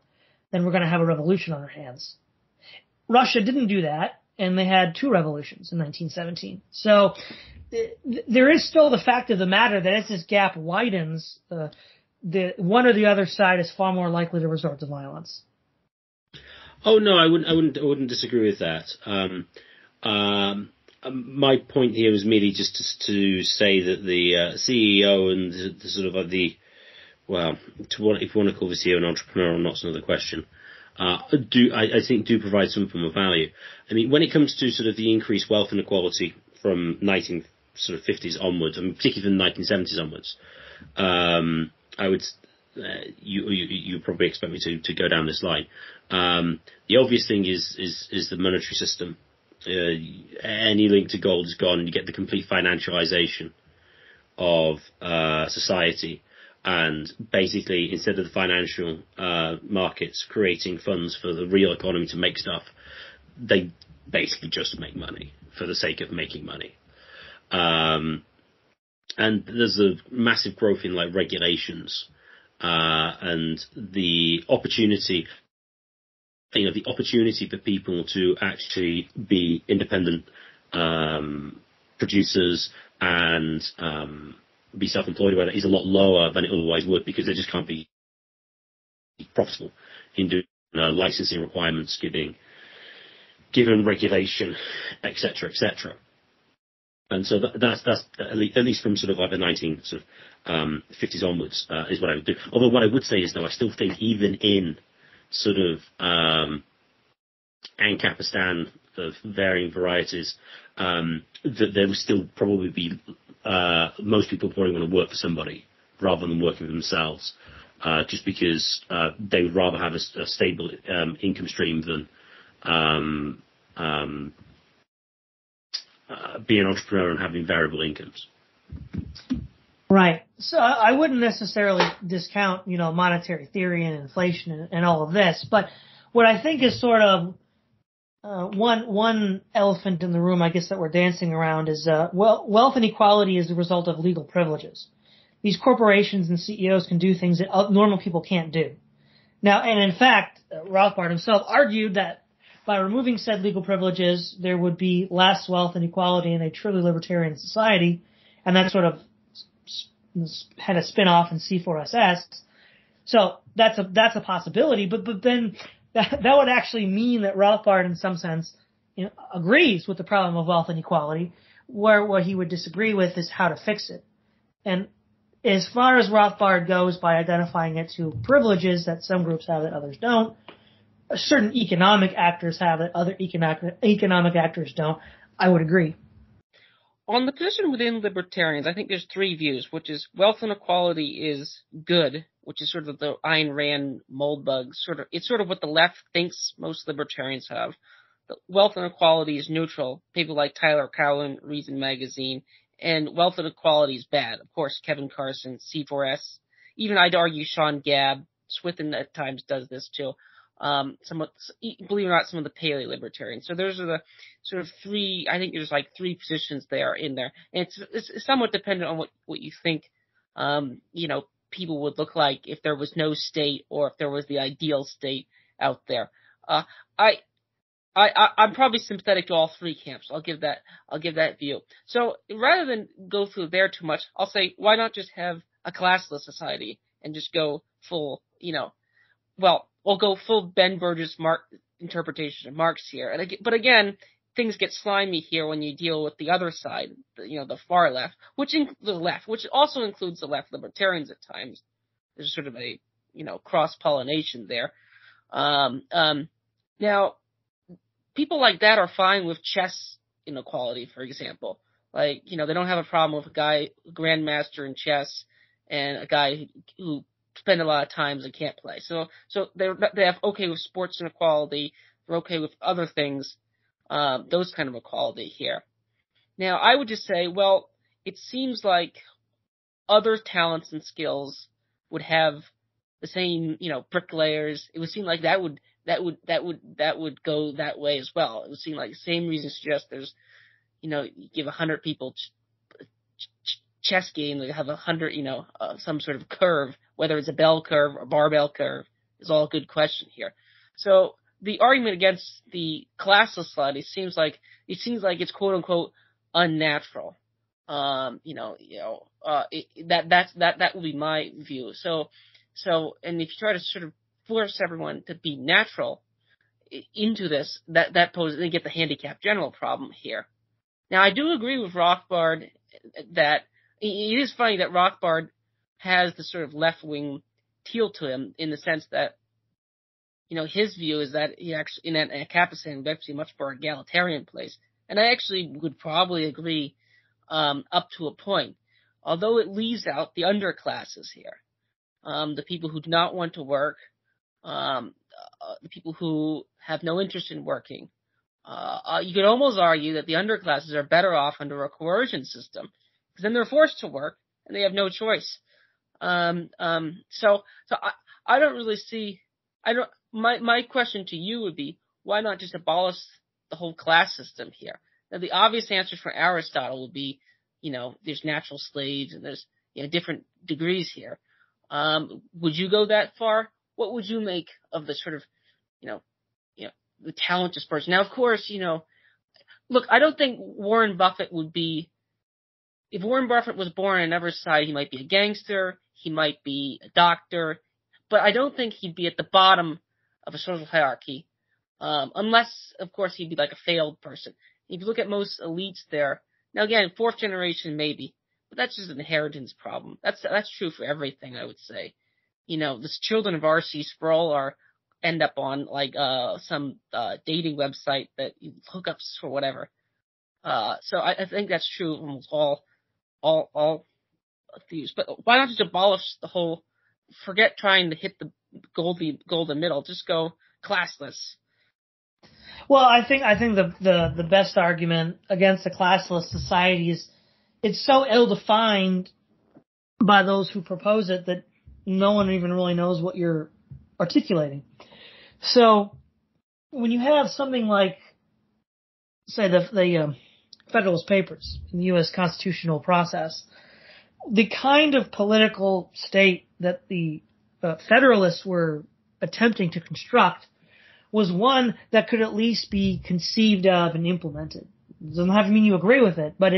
then we're going to have a revolution on our hands. Russia didn't do that, and they had 2 revolutions in 1917. So there is still the fact of the matter that as this gap widens, the one or the other side is far more likely to resort to violence. Oh no, I wouldn't disagree with that. My point here was merely just to say that the CEO and the sort of if you want to call the CEO an entrepreneur or not is another question. I think do provide some form of value. I mean, when it comes to sort of the increased wealth inequality from 1950s onwards, and particularly from the 1970s onwards, I would. You probably expect me to go down this line. The obvious thing is the monetary system. Any link to gold is gone. You get the complete financialization of society, and basically, instead of the financial markets creating funds for the real economy to make stuff, they basically just make money for the sake of making money. And there's a massive growth in regulations. And the opportunity for people to actually be independent producers and be self-employed about it is a lot lower than it otherwise would, because they just can't be profitable in doing licensing requirements, given regulation, etc., etc. And so that's at least from sort of the 1950s onwards is what I would do. Although what I would say is, though, I still think even in sort of Ancapistan of varying varieties, that there would still probably be most people probably want to work for somebody rather than working for themselves, just because they would rather have a stable income stream than be an entrepreneur and having variable incomes. Right. So I wouldn't necessarily discount, monetary theory and inflation and all of this, but what I think is sort of one elephant in the room, I guess, that we're dancing around is wealth inequality is the result of legal privileges. These corporations and CEOs can do things that normal people can't do. Now, and in fact, Rothbard himself argued that by removing said legal privileges, there would be less wealth inequality in a truly libertarian society, and that sort of had a spin-off in C4SS. So that's a possibility, but then that would actually mean that Rothbard, in some sense, agrees with the problem of wealth inequality. Where what he would disagree with is how to fix it. And as far as Rothbard goes, by identifying it to privileges that some groups have that others don't, certain economic actors have it, other economic actors don't, I would agree. On the position within libertarians, I think there's 3 views, which is wealth inequality is good, which is sort of the Ayn Rand mold bug. It's sort of what the left thinks most libertarians have. The wealth inequality is neutral. People like Tyler Cowen, Reason Magazine, and wealth inequality is bad. Of course, Kevin Carson, C4S. Even I'd argue Sean Gabb, Swithin at times does this too. Somewhat, believe it or not, some of the paleo libertarians. So those are the sort of 3, I think there's 3 positions there in there. And it's somewhat dependent on what you think, people would look like if there was no state or if there was the ideal state out there. I'm probably sympathetic to all 3 camps. I'll give that view. So rather than go through there too much, I'll say, why not just have a classless society and just go full, we'll go full Ben Burgess interpretation of Marx here. But again, things get slimy here when you deal with the other side, the far left, which also includes the left libertarians at times. There's sort of a cross-pollination there. Now, people like that are fine with chess inequality, for example. Like, they don't have a problem with a grandmaster in chess and a guy who spend a lot of times and can't play. So they have okay with sports inequality. They're okay with other things, those kind of equality here. Now, I would just say, well, it seems like other talents and skills would have the same, bricklayers. It would seem like that would go that way as well. It would seem like the same reason suggests there's, you give 100 people chess game, they have 100, some sort of curve, whether it's a bell curve or barbell curve, is all a good question here. So the argument against the classless society seems like it's quote unquote unnatural. That will be my view. So, and if you try to sort of force everyone to be natural into this, that poses, they get the handicap general problem here. Now, I do agree with Rothbard that it is funny that Rothbard has the sort of left-wing tilt to him in the sense that, his view is that he actually, in Ancapistan, would actually be a much more egalitarian place. And I actually would probably agree up to a point, although it leaves out the underclasses here, the people who do not want to work, the people who have no interest in working. You could almost argue that the underclasses are better off under a coercion system, because then they're forced to work and they have no choice. So I don't really see. My question to you would be, why not just abolish the whole class system here? Now, the obvious answer for Aristotle would be, there's natural slaves and there's different degrees here. Would you go that far? What would you make of the sort of, the talent dispersion? Now, of course, look, I don't think Warren Buffett would be, if Warren Buffett was born in another society, he might be a gangster, he might be a doctor, but I don't think he'd be at the bottom of a social hierarchy, unless, of course, he'd be like a failed person. If you look at most elites there, now again, fourth generation maybe, but that's just an inheritance problem. That's true for everything, I would say. The children of R.C. Sproul end up on like some dating website that you hookups for whatever. So I think that's true of almost all thieves. But why not just abolish the whole? Forget trying to hit the golden middle. Just go classless. Well, I think the best argument against a classless society is it's so ill-defined by those who propose it that no one even really knows what you're articulating. So when you have something like, say, the Federalist Papers in the U.S. constitutional process, the kind of political state that the Federalists were attempting to construct was one that could at least be conceived of and implemented. It doesn't have to mean you agree with it, but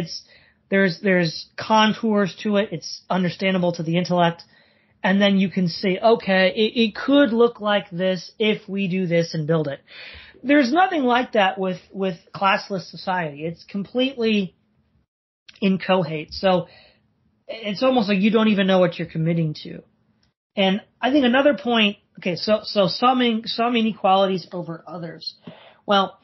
there's contours to it. It's understandable to the intellect. And then you can say, okay, it could look like this if we do this and build it. There's nothing like that with classless society. It's completely incoherent. So it's almost like you don't even know what you're committing to. And I think another point, okay, so some inequalities over others. Well,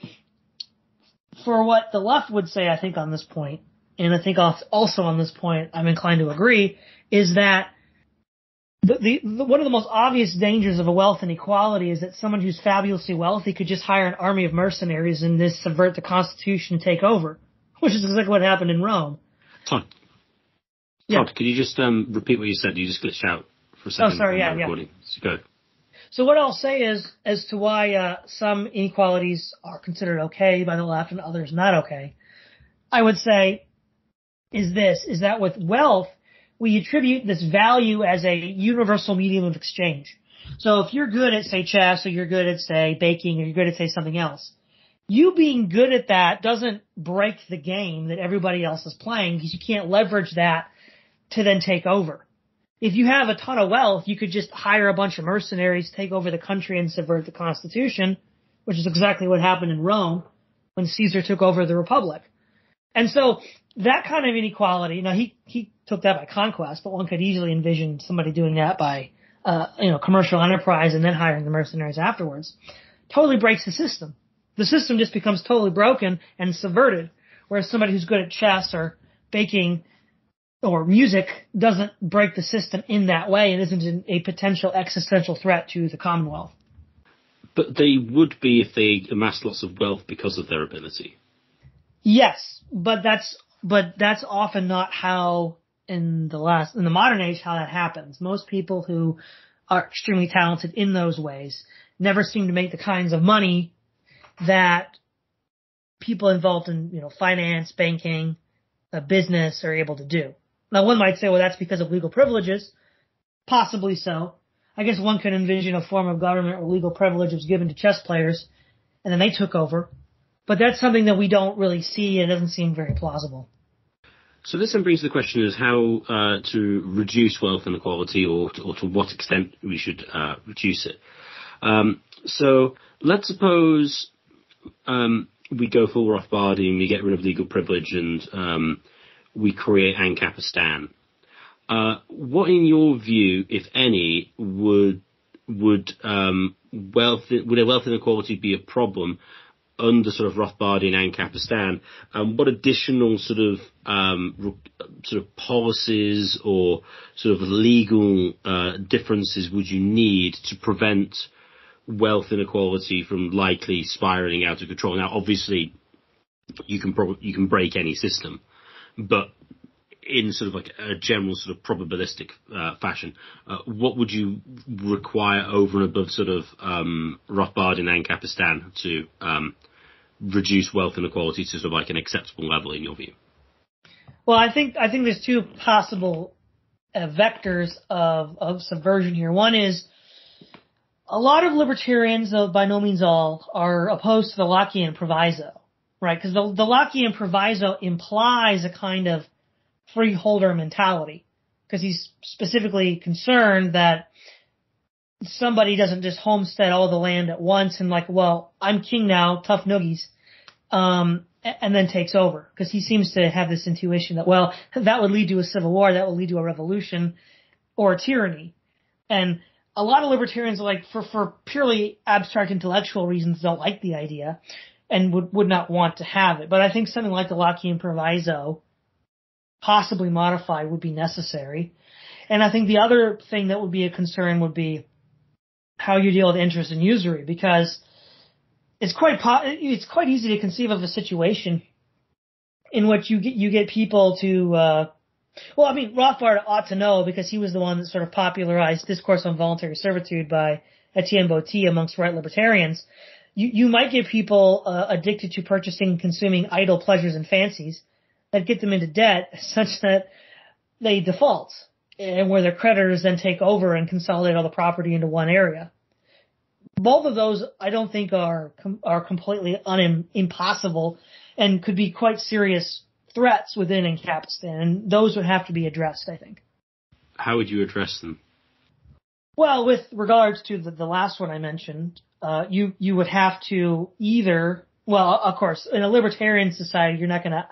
for what the left would say, I think on this point, and I think also on this point I'm inclined to agree, is that one of the most obvious dangers of a wealth inequality is that someone who's fabulously wealthy could just hire an army of mercenaries and this subvert the Constitution and take over, which is exactly what happened in Rome. Todd, could you just repeat what you said? You just glitched out for a second. Oh, sorry, yeah. So go. So what I'll say is, as to why some inequalities are considered okay by the left and others not okay, I would say is that with wealth, we attribute this value as a universal medium of exchange. So if you're good at, say, chess, or you're good at, say, baking, or you're good at, say, something else, you being good at that doesn't break the game that everybody else is playing, because you can't leverage that to then take over. If you have a ton of wealth, you could just hire a bunch of mercenaries, take over the country, and subvert the Constitution, which is exactly what happened in Rome when Caesar took over the Republic. And so that kind of inequality, now he took that by conquest, but one could easily envision somebody doing that by commercial enterprise and then hiring the mercenaries afterwards, totally breaks the system. The system just becomes totally broken and subverted, whereas somebody who's good at chess or baking or music doesn't break the system in that way and isn't a potential existential threat to the Commonwealth. But they would be if they amassed lots of wealth because of their ability. Yes, but that's often not how in the modern age how that happens. Most people who are extremely talented in those ways never seem to make the kinds of money that people involved in, finance, banking, business are able to do. Now, one might say, well, that's because of legal privileges. Possibly so. I guess one could envision a form of government where legal privilege was given to chess players, and then they took over. But that's something that we don't really see, and it doesn't seem very plausible. So this then brings the question is how to reduce wealth inequality, or to what extent we should reduce it. So let's suppose we go full Rothbardian, we get rid of legal privilege, and we create Ancapistan. What, in your view, if any, would a wealth inequality be a problem under sort of Rothbardian Ancapistan? What additional sort of policies or sort of legal differences would you need to prevent wealth inequality from likely spiraling out of control? Now, obviously, you can break any system, but in sort of like a general sort of probabilistic fashion, what would you require over and above sort of Rothbardian and Ancapistan to reduce wealth inequality to sort of like an acceptable level in your view? Well, I think there's two possible vectors of subversion here. One is a lot of libertarians, though by no means all, are opposed to the Lockean proviso, right? Because the Lockean proviso implies a kind of freeholder mentality, because he's specifically concerned that somebody doesn't just homestead all the land at once and like, well, I'm king now, tough noogies, and then takes over. Because he seems to have this intuition that, well, that would lead to a civil war, that would lead to a revolution or a tyranny. And a lot of libertarians, like for purely abstract intellectual reasons, don't like the idea and would not want to have it. But I think something like the Lockean proviso, possibly modified, would be necessary. And I think the other thing that would be a concern would be how you deal with interest and usury, because it's quite easy to conceive of a situation in which you get people to Rothbard ought to know, because he was the one that sort of popularized discourse on voluntary servitude by Etienne Botti amongst right libertarians. You might get people addicted to purchasing and consuming idle pleasures and fancies that get them into debt such that they default, and where their creditors then take over and consolidate all the property into one area. Both of those, I don't think, are completely impossible and could be quite serious threats within Ancapistan, and those would have to be addressed, I think. How would you address them? Well, with regards to the last one I mentioned, you would have to either, well, of course, in a libertarian society, you're not going to,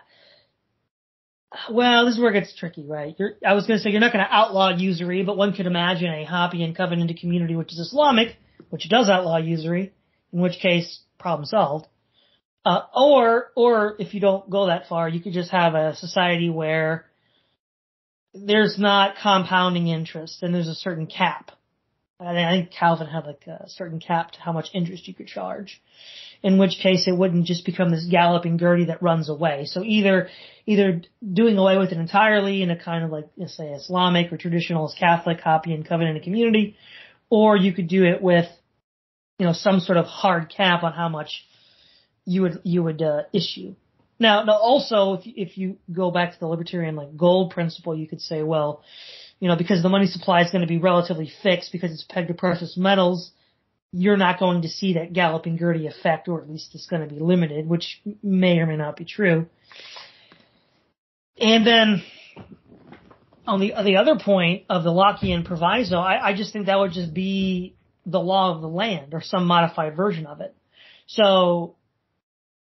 well, this is where it gets tricky, right? I was going to say you're not going to outlaw usury, but one could imagine a Hopi and covenanted community which is Islamic, which does outlaw usury, in which case, problem solved. Or if you don't go that far, you could just have a society where there's not compounding interest and there's a certain cap. I think Calvin had like a certain cap to how much interest you could charge, in which case it wouldn't just become this galloping Gertie that runs away. So either doing away with it entirely in a kind of like, let's say, Islamic or traditionalist Catholic, Hopi and covenanted community, or you could do it with, some sort of hard cap on how much you would issue. Now also, if you go back to the libertarian like gold principle, you could say, well, because the money supply is going to be relatively fixed because it's pegged to precious metals, you're not going to see that galloping Gertie effect, or at least it's going to be limited, which may or may not be true. And then on the other point of the Lockean proviso, I just think that would just be the law of the land or some modified version of it. So,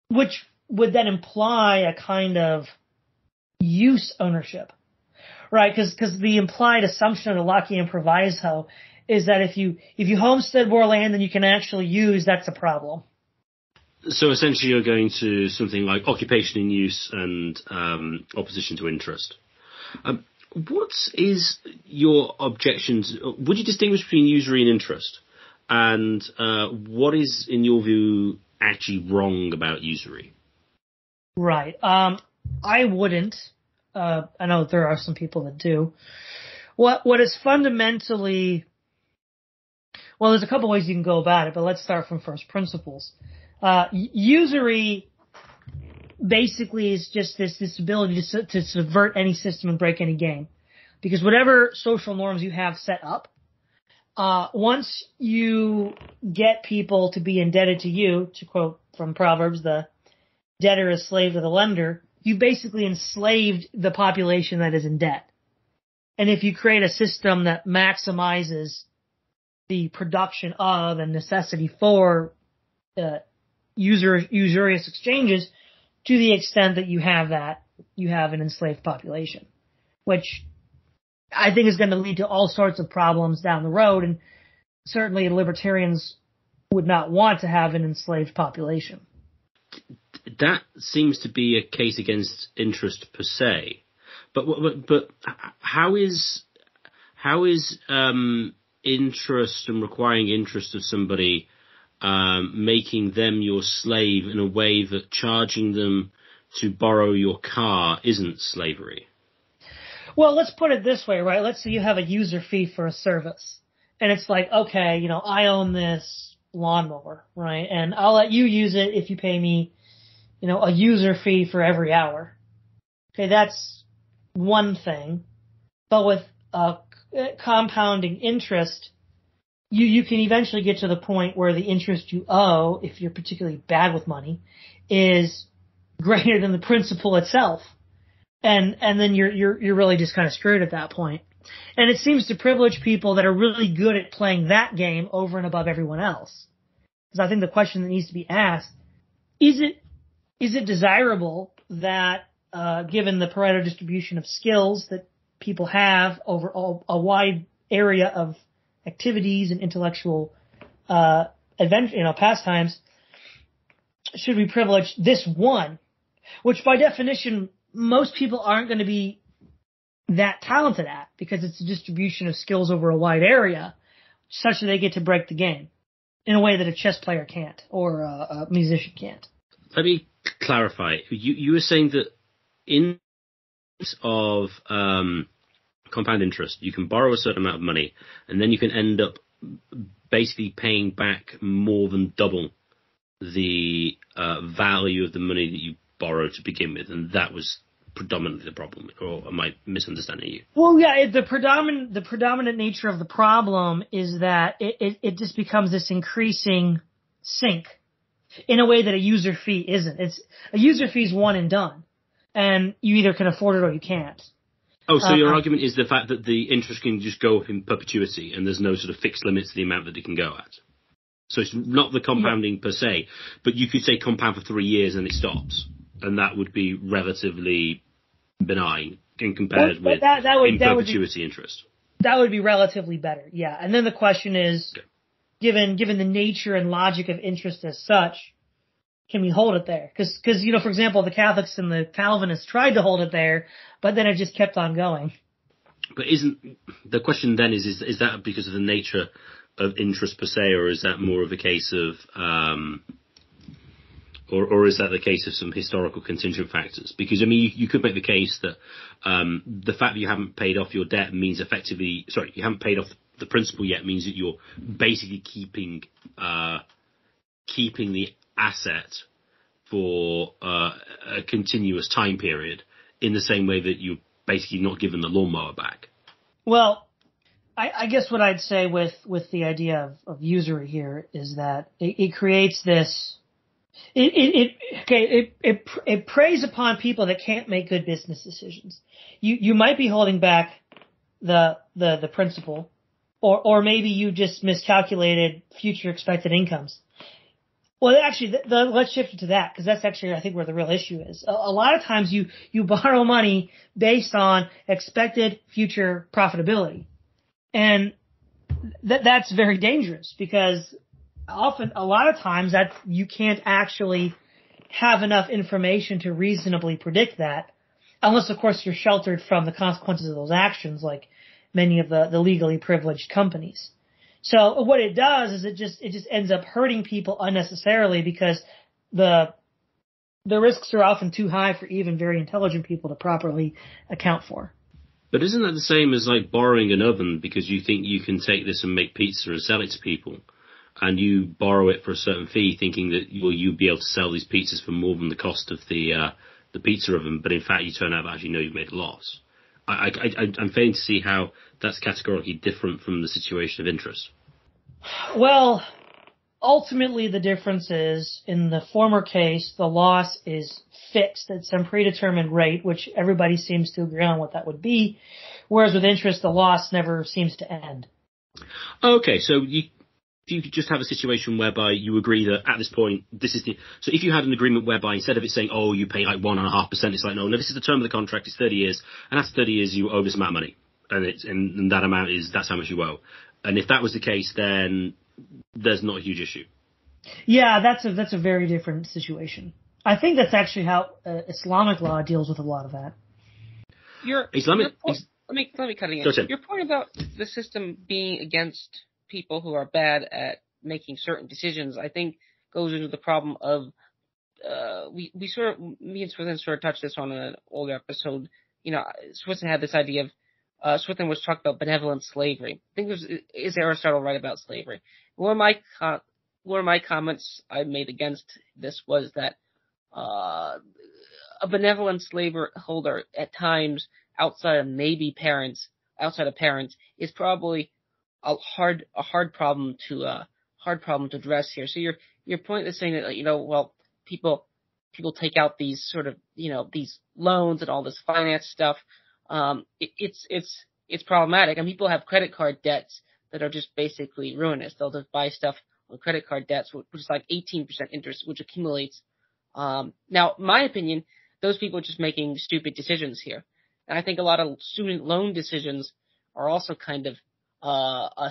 which would then imply a kind of use ownership, right? Because the implied assumption of the Lockean proviso is that if you homestead more land than you can actually use, that's a problem. So essentially you're going to something like occupation in use and opposition to interest. What is your objections? Would you distinguish between usury and interest? And what is, in your view, actually wrong about usury? Right. I wouldn't. I know there are some people that do. What is fundamentally, well, there's a couple ways you can go about it, but let's start from first principles. Usury basically is just this ability to subvert any system and break any game. Because whatever social norms you have set up, once you get people to be indebted to you, to quote from Proverbs, the debtor is slave to the lender, you basically enslaved the population that is in debt. And if you create a system that maximizes the production of and necessity for usurious exchanges, to the extent that you have that, you have an enslaved population, which I think is going to lead to all sorts of problems down the road. And certainly libertarians would not want to have an enslaved population. That seems to be a case against interest per se, but how is interest and requiring interest of somebody making them your slave in a way that charging them to borrow your car isn't slavery? Well, let's put it this way, right? Let's say you have a user fee for a service, and it's like, okay, I own this lawnmower, right? And I'll let you use it if you pay me, a user fee for every hour. Okay, that's one thing. But with compounding interest, you can eventually get to the point where the interest you owe, if you're particularly bad with money, is greater than the principal itself. And then you're really just kind of screwed at that point. And it seems to privilege people that are really good at playing that game over and above everyone else. Because I think the question that needs to be asked, is it desirable that, given the Pareto distribution of skills that people have over a wide area of activities and intellectual, adventure, pastimes, should we privilege this one, which by definition, most people aren't going to be that talented at, because it's a distribution of skills over a wide area, such that they get to break the game in a way that a chess player can't or a musician can't. Let me clarify. You were saying that in terms of compound interest, you can borrow a certain amount of money, and then you can end up basically paying back more than double the value of the money that you borrowed to begin with, and that was predominantly the problem, or am I misunderstanding you? Well, yeah, the predominant nature of the problem is that it just becomes this increasing sink in a way that a user fee isn't. A user fee is one and done, and you either can afford it or you can't. Oh, so your argument is the fact that the interest can just go up in perpetuity, and there's no sort of fixed limit to the amount that it can go at. So it's not the compounding per se, but you could say compound for 3 years and it stops, and that would be relatively benign in compared with in perpetuity interest. That would be relatively better, yeah. And then the question is, given the nature and logic of interest as such, can we hold it there? Because for example, the Catholics and the Calvinists tried to hold it there, but then it just kept on going. But isn't the question then is that because of the nature of interest per se, or is that more of a case of or is that the case of some historical contingent factors? Because you could make the case that the fact that you haven't paid off your debt means you haven't paid off the principal yet, means that you're basically keeping the asset for a continuous time period, in the same way that you're basically not given the lawnmower back. Well, I guess what I'd say with the idea of usury here is that it creates this. It preys upon people that can't make good business decisions. You might be holding back the principal, or maybe you just miscalculated future expected incomes. Well, actually, let's shift it to that, because that's actually, I think, where the real issue is. A lot of times you borrow money based on expected future profitability. And that's very dangerous because a lot of times that you can't actually have enough information to reasonably predict that, unless of course you're sheltered from the consequences of those actions, like many of the legally privileged companies. So what it does is it just ends up hurting people unnecessarily because the risks are often too high for even very intelligent people to properly account for. But isn't that the same as like borrowing an oven because you think you can take this and make pizza and sell it to people, and you borrow it for a certain fee, thinking that you'll be able to sell these pizzas for more than the cost of the pizza oven, but in fact you turn out that actually no, you've made a loss. I'm failing to see how that's categorically different from the situation of interest. Well, ultimately the difference is, in the former case, the loss is fixed at some predetermined rate, which everybody seems to agree on what that would be, whereas with interest, the loss never seems to end. Okay, so you could just have a situation whereby you agree that at this point, so if you had an agreement whereby instead of it saying, oh, you pay like 1.5%, it's like, no, this is the term of the contract, it's 30 years, and after 30 years you owe this amount of money, and that amount that's how much you owe. And if that was the case, then there's not a huge issue. Yeah, that's a very different situation. I think that's actually how Islamic law deals with a lot of that. Let me cut in. Your point about the system being against people who are bad at making certain decisions, I think, goes into the problem of me and Swithin sort of touched this on an older episode. Swithin had this idea of Swithin was talking about benevolent slavery. I think is Aristotle right about slavery? One of my comments I made against this was that a benevolent slaveholder at times outside of parents is probably a hard problem to address here. So your point is saying that people take out these sort of these loans and all this finance stuff. It's problematic, and people have credit card debts that are just basically ruinous. They'll just buy stuff on credit card debts, which is like 18% interest, which accumulates. Now, my opinion, those people are just making stupid decisions here, and I think a lot of student loan decisions are also kind of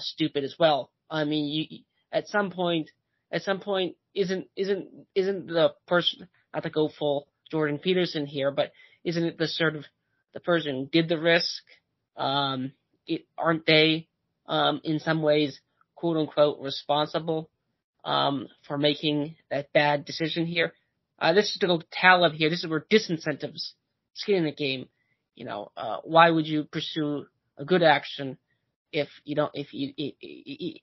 stupid as well. I mean, at some point, isn't the person, not to go full Jordan Peterson here, but isn't it the person who did the risk? Aren't they in some ways, quote unquote, responsible for making that bad decision here? This is to go Taleb here. This is where disincentives skin in the game. Why would you pursue a good action if you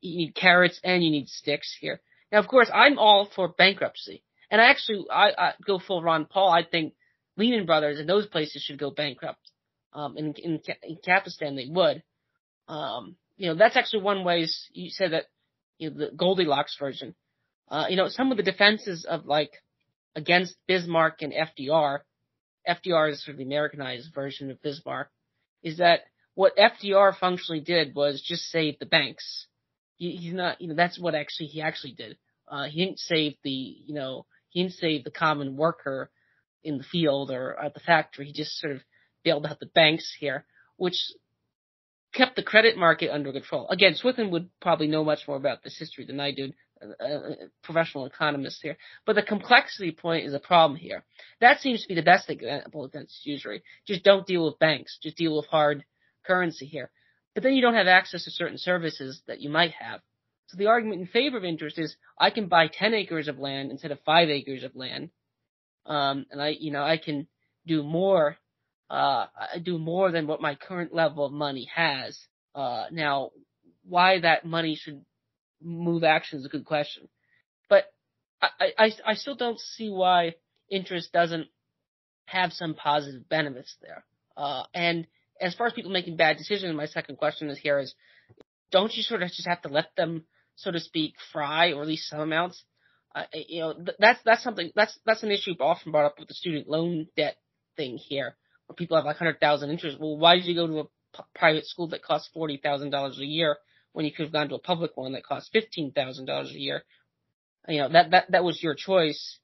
need carrots and you need sticks here? Now, of course, I'm all for bankruptcy, and I go full Ron Paul. I think Lehman Brothers and those places should go bankrupt. In Ancapistan they would. That's actually one way. You said that the Goldilocks version. Some of the defenses of against Bismarck and FDR. FDR is sort of the Americanized version of Bismarck. Is that what FDR functionally did was just save the banks. He's not. That's what he actually did. He didn't save the common worker in the field or at the factory. He just sort of bailed out the banks here, which kept the credit market under control. Again, Swithin would probably know much more about this history than I do, professional economist here. But the complexity point is a problem here. That seems to be the best example against usury. Just don't deal with banks. Just deal with hard currency here. But then you don't have access to certain services that you might have. So the argument in favor of interest is I can buy 10 acres of land instead of 5 acres of land. And I can do more. I do more than what my current level of money has. Now, why that money should move action is a good question. But I still don't see why interest doesn't have some positive benefits there. And as far as people making bad decisions, my second question is don't you sort of just have to let them, so to speak, fry, or at least some amounts? That's something, that's an issue often brought up with the student loan debt thing here, where people have 100,000 interest. Well, why did you go to a private school that costs $40,000 a year when you could have gone to a public one that costs $15,000 a year? That was your choice.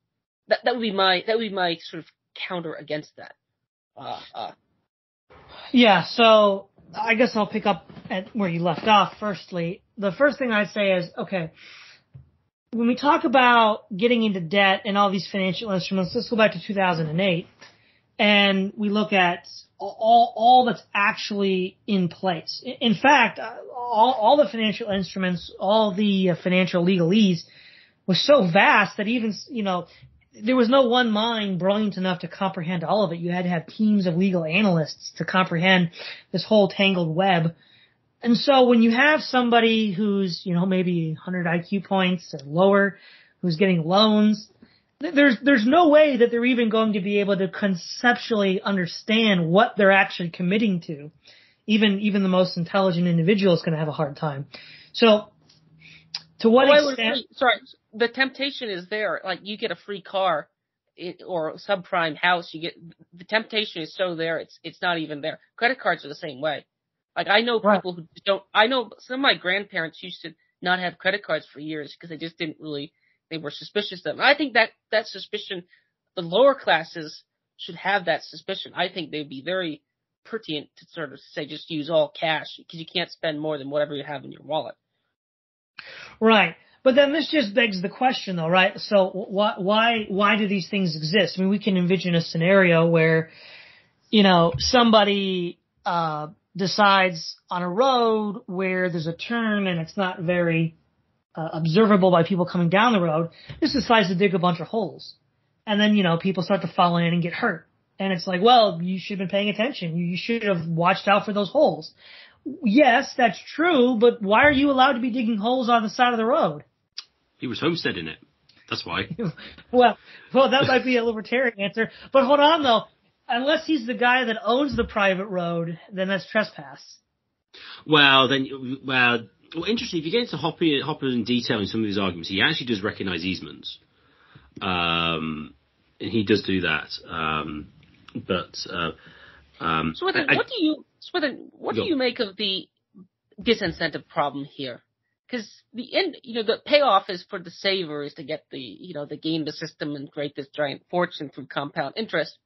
That would be my sort of counter against that. Yeah. So I guess I'll pick up at where you left off. Firstly, the first thing I'd say is, okay, when we talk about getting into debt and all these financial instruments, let's go back to 2008 and we look at all that's actually in place. In fact, all the financial instruments, all the financial legalese was so vast that even, there was no one mind brilliant enough to comprehend all of it. You had to have teams of legal analysts to comprehend this whole tangled web. And so when you have somebody who's, maybe 100 IQ points or lower, who's getting loans, there's no way that they're even going to be able to conceptually understand what they're actually committing to. Even the most intelligent individual is going to have a hard time. So, to what extent? The temptation is there. Like, you get a free car or a subprime house, the temptation is so there, it's not even there. Credit cards are the same way. Like, I know people who don't. I know some of my grandparents used to not have credit cards for years because they just didn't really. They were suspicious of them. I think that suspicion, the lower classes should have that suspicion. I think they'd be very pertinent to sort of say just use all cash because you can't spend more than whatever you have in your wallet. Right. But then this just begs the question, though, right? So why do these things exist? I mean, we can envision a scenario where, somebody decides on a road where there's a turn and it's not very observable by people coming down the road, just decides to dig a bunch of holes. And then, people start to fall in and get hurt. And it's like, well, you should have been paying attention. You should have watched out for those holes. Yes, that's true, but why are you allowed to be digging holes on the side of the road? He was homesteading it. That's why. well, that might be a libertarian answer. But hold on, though. Unless he's the guy that owns the private road, then that's trespass. Well, interesting. If you get into Hopper in detail in some of his arguments, he actually does recognise easements. And he does do that. What do you make of the disincentive problem here? Because the payoff is for the savers to get the game the system and create this giant fortune through compound interest.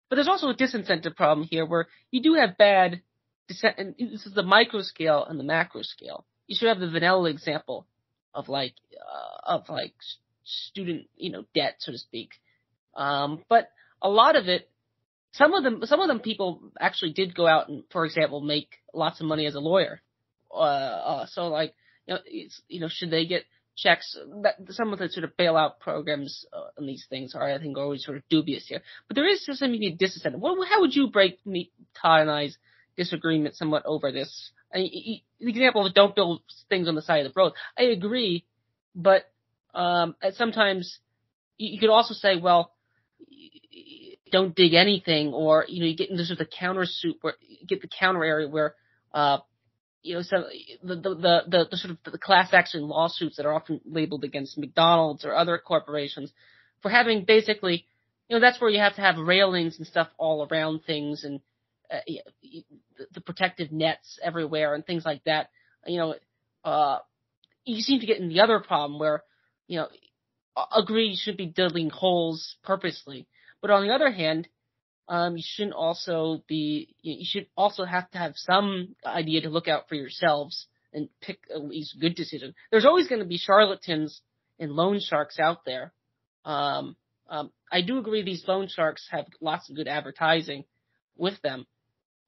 But there's also a disincentive problem here where you do have bad and this is the micro scale and the macro scale. You should have the vanilla example of student, debt, so to speak. But a lot of it, some of them people actually did go out and, for example, make lots of money as a lawyer. Should they get checks? Some of the sort of bailout programs on these things are, I think, always sort of dubious here. But there is just a disincentive. How would you break Todd and I's disagreement somewhat over this? The example of don't build things on the side of the road. I agree, but sometimes you could also say, well, don't dig anything, or you get into sort of the counter suit where you get the counter area where so the sort of the class action lawsuits that are often labeled against McDonald's or other corporations for having basically, that's where you have to have railings and stuff all around things and the protective nets everywhere and things like that. You seem to get in the other problem where, agree you should be digging holes purposely, but on the other hand, you should also have to have some idea to look out for yourselves and pick at least good decisions. There's always going to be charlatans and loan sharks out there. I do agree these loan sharks have lots of good advertising with them,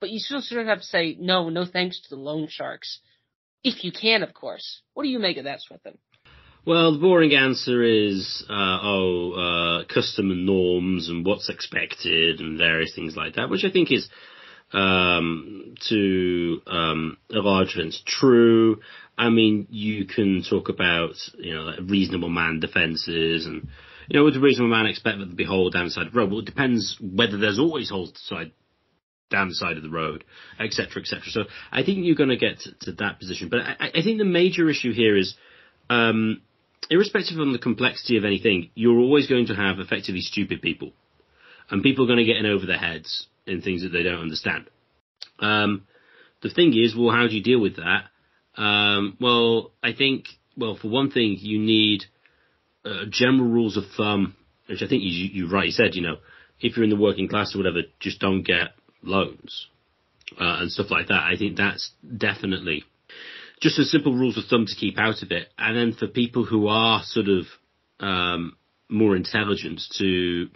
but you still sort of have to say no thanks to the loan sharks. If you can, of course. What do you make of that, Swethan? Well, the boring answer is, custom and norms and what's expected and various things like that, which I think is, to a large extent true. I mean, you can talk about, like reasonable man defences and, would the reasonable man expect that there be holes down the side of the road? Well, it depends whether there's always holes down the side of the road, etc., etc. So I think you're going to get to that position. But I think the major issue here is, irrespective of the complexity of anything, you're always going to have effectively stupid people. And people are going to get in over their heads in things that they don't understand. The thing is, well, how do you deal with that? I think, for one thing, you need general rules of thumb, which I think you rightly said, if you're in the working class or whatever, just don't get loans. and stuff like that. I think that's definitely just some simple rules of thumb to keep out of it. And then for people who are sort of more intelligent to,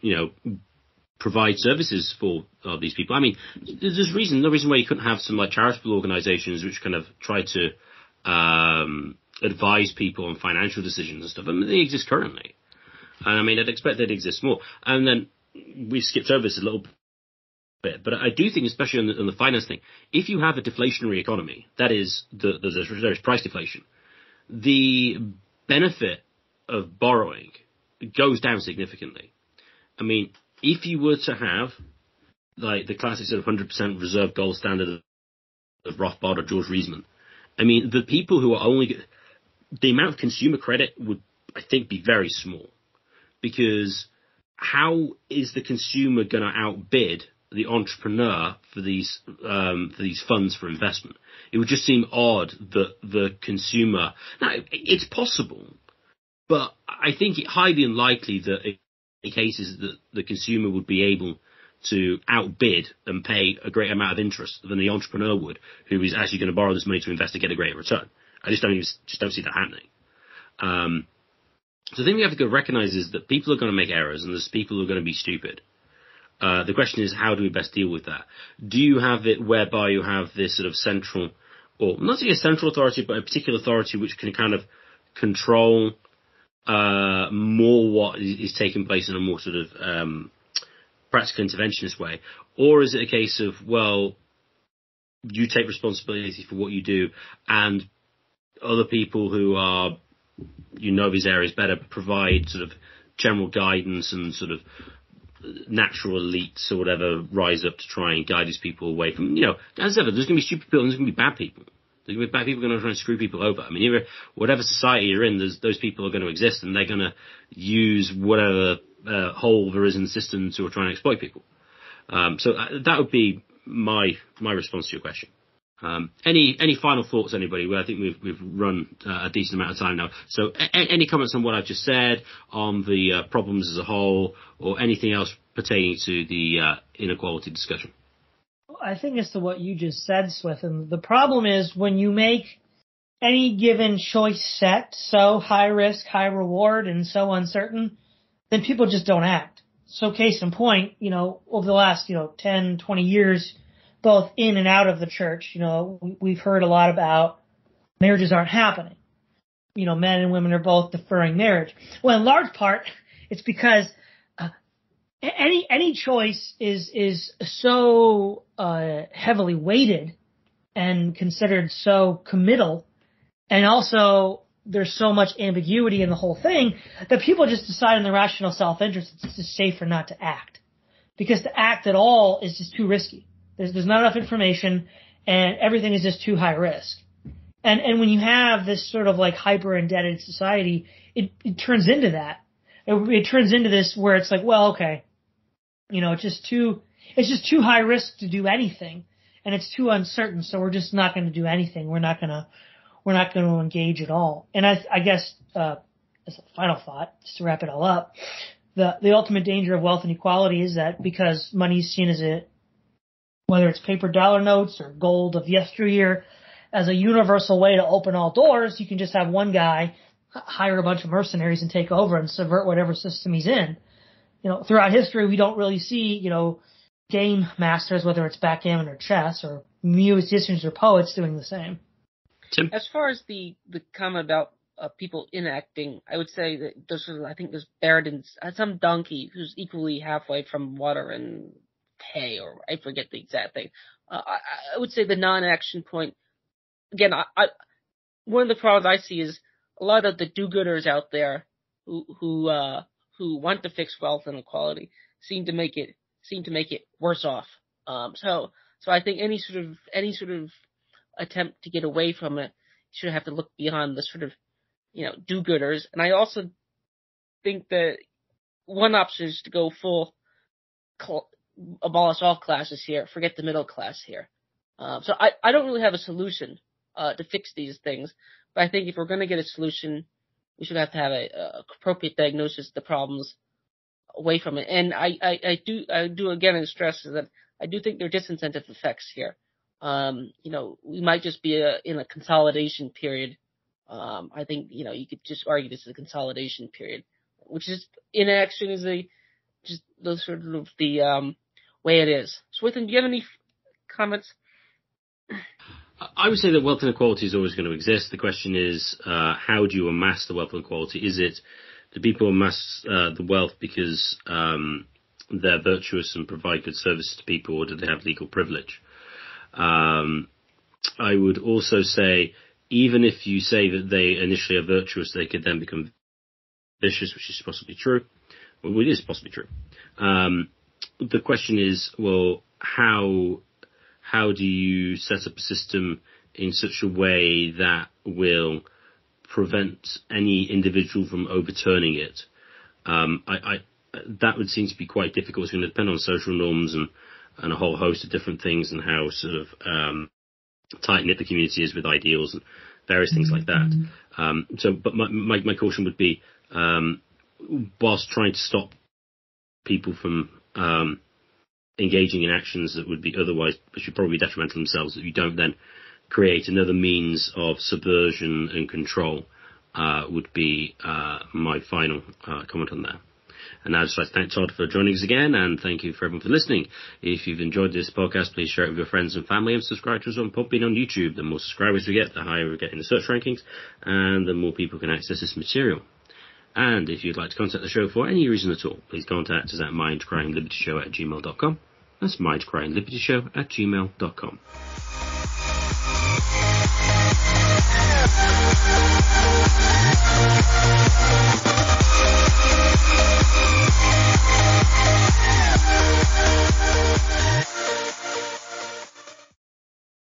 provide services for these people. I mean, there's no reason why you couldn't have some like charitable organizations which kind of try to advise people on financial decisions and stuff. I mean, they exist currently. And I mean, I'd expect they'd exist more. And then we skipped over this a little bit, but I do think, especially on the finance thing, if you have a deflationary economy, that is, there's price deflation, the benefit of borrowing goes down significantly. I mean, if you were to have like the classic sort of 100% reserve gold standard of Rothbard or George Reisman, I mean, the people who are the amount of consumer credit would, I think, be very small, because how is the consumer going to outbid the entrepreneur for these funds for investment? It would just seem odd that the consumer. Now, it's possible, but I think it highly unlikely that in cases that the consumer would be able to outbid and pay a greater amount of interest than the entrepreneur would, who is actually going to borrow this money to invest to get a greater return. I just don't see that happening. So the thing we have to recognize is that people are going to make errors, and there's people who are going to be stupid. The question is, how do we best deal with that? Do you have it whereby you have this sort of central, or not say a central authority, but a particular authority which can kind of control more what is taking place in a more sort of practical interventionist way? Or is it a case of, well, you take responsibility for what you do, and other people who are, these areas better, provide sort of general guidance, and sort of natural elites or whatever rise up to try and guide these people away from, as ever, there's going to be stupid people and there's going to be bad people. There's going to be bad people going to try and screw people over. I mean, whatever society you're in, those people are going to exist, and they're going to use whatever hole there is in the system to try and exploit people. So that would be my response to your question. Any final thoughts, anybody? Well, I think we've run a decent amount of time now. So any comments on what I've just said, on the problems as a whole, or anything else pertaining to the inequality discussion? I think it's to what you just said, Swithin. The problem is when you make any given choice set so high risk, high reward, and so uncertain, then people just don't act. So case in point, over the last, 10, 20 years, both in and out of the church, we've heard a lot about marriages aren't happening. Men and women are both deferring marriage. Well, in large part, it's because any choice is so heavily weighted and considered so committal, and also there's so much ambiguity in the whole thing that people just decide in their rational self-interest it's just safer not to act, because to act at all is just too risky. There's not enough information, and everything is just too high risk. And when you have this sort of like hyper indebted society, it turns into that. It turns into this where it's like, well, okay, it's just too high risk to do anything, and it's too uncertain, so we're just not going to do anything. We're not going to engage at all. And I guess as a final thought, just to wrap it all up, the ultimate danger of wealth inequality is that because money is seen as whether it's paper dollar notes or gold of yesteryear, as a universal way to open all doors, you can just have one guy hire a bunch of mercenaries and take over and subvert whatever system he's in. Throughout history, we don't really see, game masters, whether it's backgammon or chess, or musicians or poets doing the same. Tim? As far as the comment about people enacting, I would say that there's Beriden's some donkey who's equally halfway from water and hay, or I forget the exact thing. I would say the non-action point. Again, one of the problems I see is a lot of the do-gooders out there who want to fix wealth inequality seem to make it worse off. So I think any sort of attempt to get away from it should have to look beyond the sort of do-gooders. And I also think that one option is to go full abolish all classes here, forget the middle class here. So I don't really have a solution to fix these things, but I think if we're going to get a solution, we should have to have a appropriate diagnosis of the problems away from it. And I do again stress that I do think there are disincentive effects here. We might just be in a consolidation period. I think, you could just argue this is a consolidation period, which is inaction is just the sort of the way it is. Swithin, do you have any comments? I would say that wealth inequality is always going to exist. The question is, how do you amass the wealth inequality? Do people amass the wealth because they're virtuous and provide good services to people, or do they have legal privilege? I would also say, even if you say that they initially are virtuous, they could then become vicious, which is possibly true. Well, it is possibly true. The question is, well, how do you set up a system in such a way that will prevent any individual from overturning it? That would seem to be quite difficult. It's going to depend on social norms and a whole host of different things, and how sort of tight-knit the community is with ideals and various things like that. But my caution would be, whilst trying to stop people from engaging in actions that would be otherwise, which would probably be detrimental themselves, that you don't then create another means of subversion and control, would be my final comment on that. And now I'd just like to thank Todd for joining us again, and thank you for everyone for listening. If you've enjoyed this podcast, please share it with your friends and family, and subscribe to us on Podbean on YouTube. The more subscribers we get, the higher we get in the search rankings, and the more people can access this material. And if you'd like to contact the show for any reason at all, please contact us at mindcrimelibetyshow@gmail.com. That's mindcrimelibetyshow@gmail.com.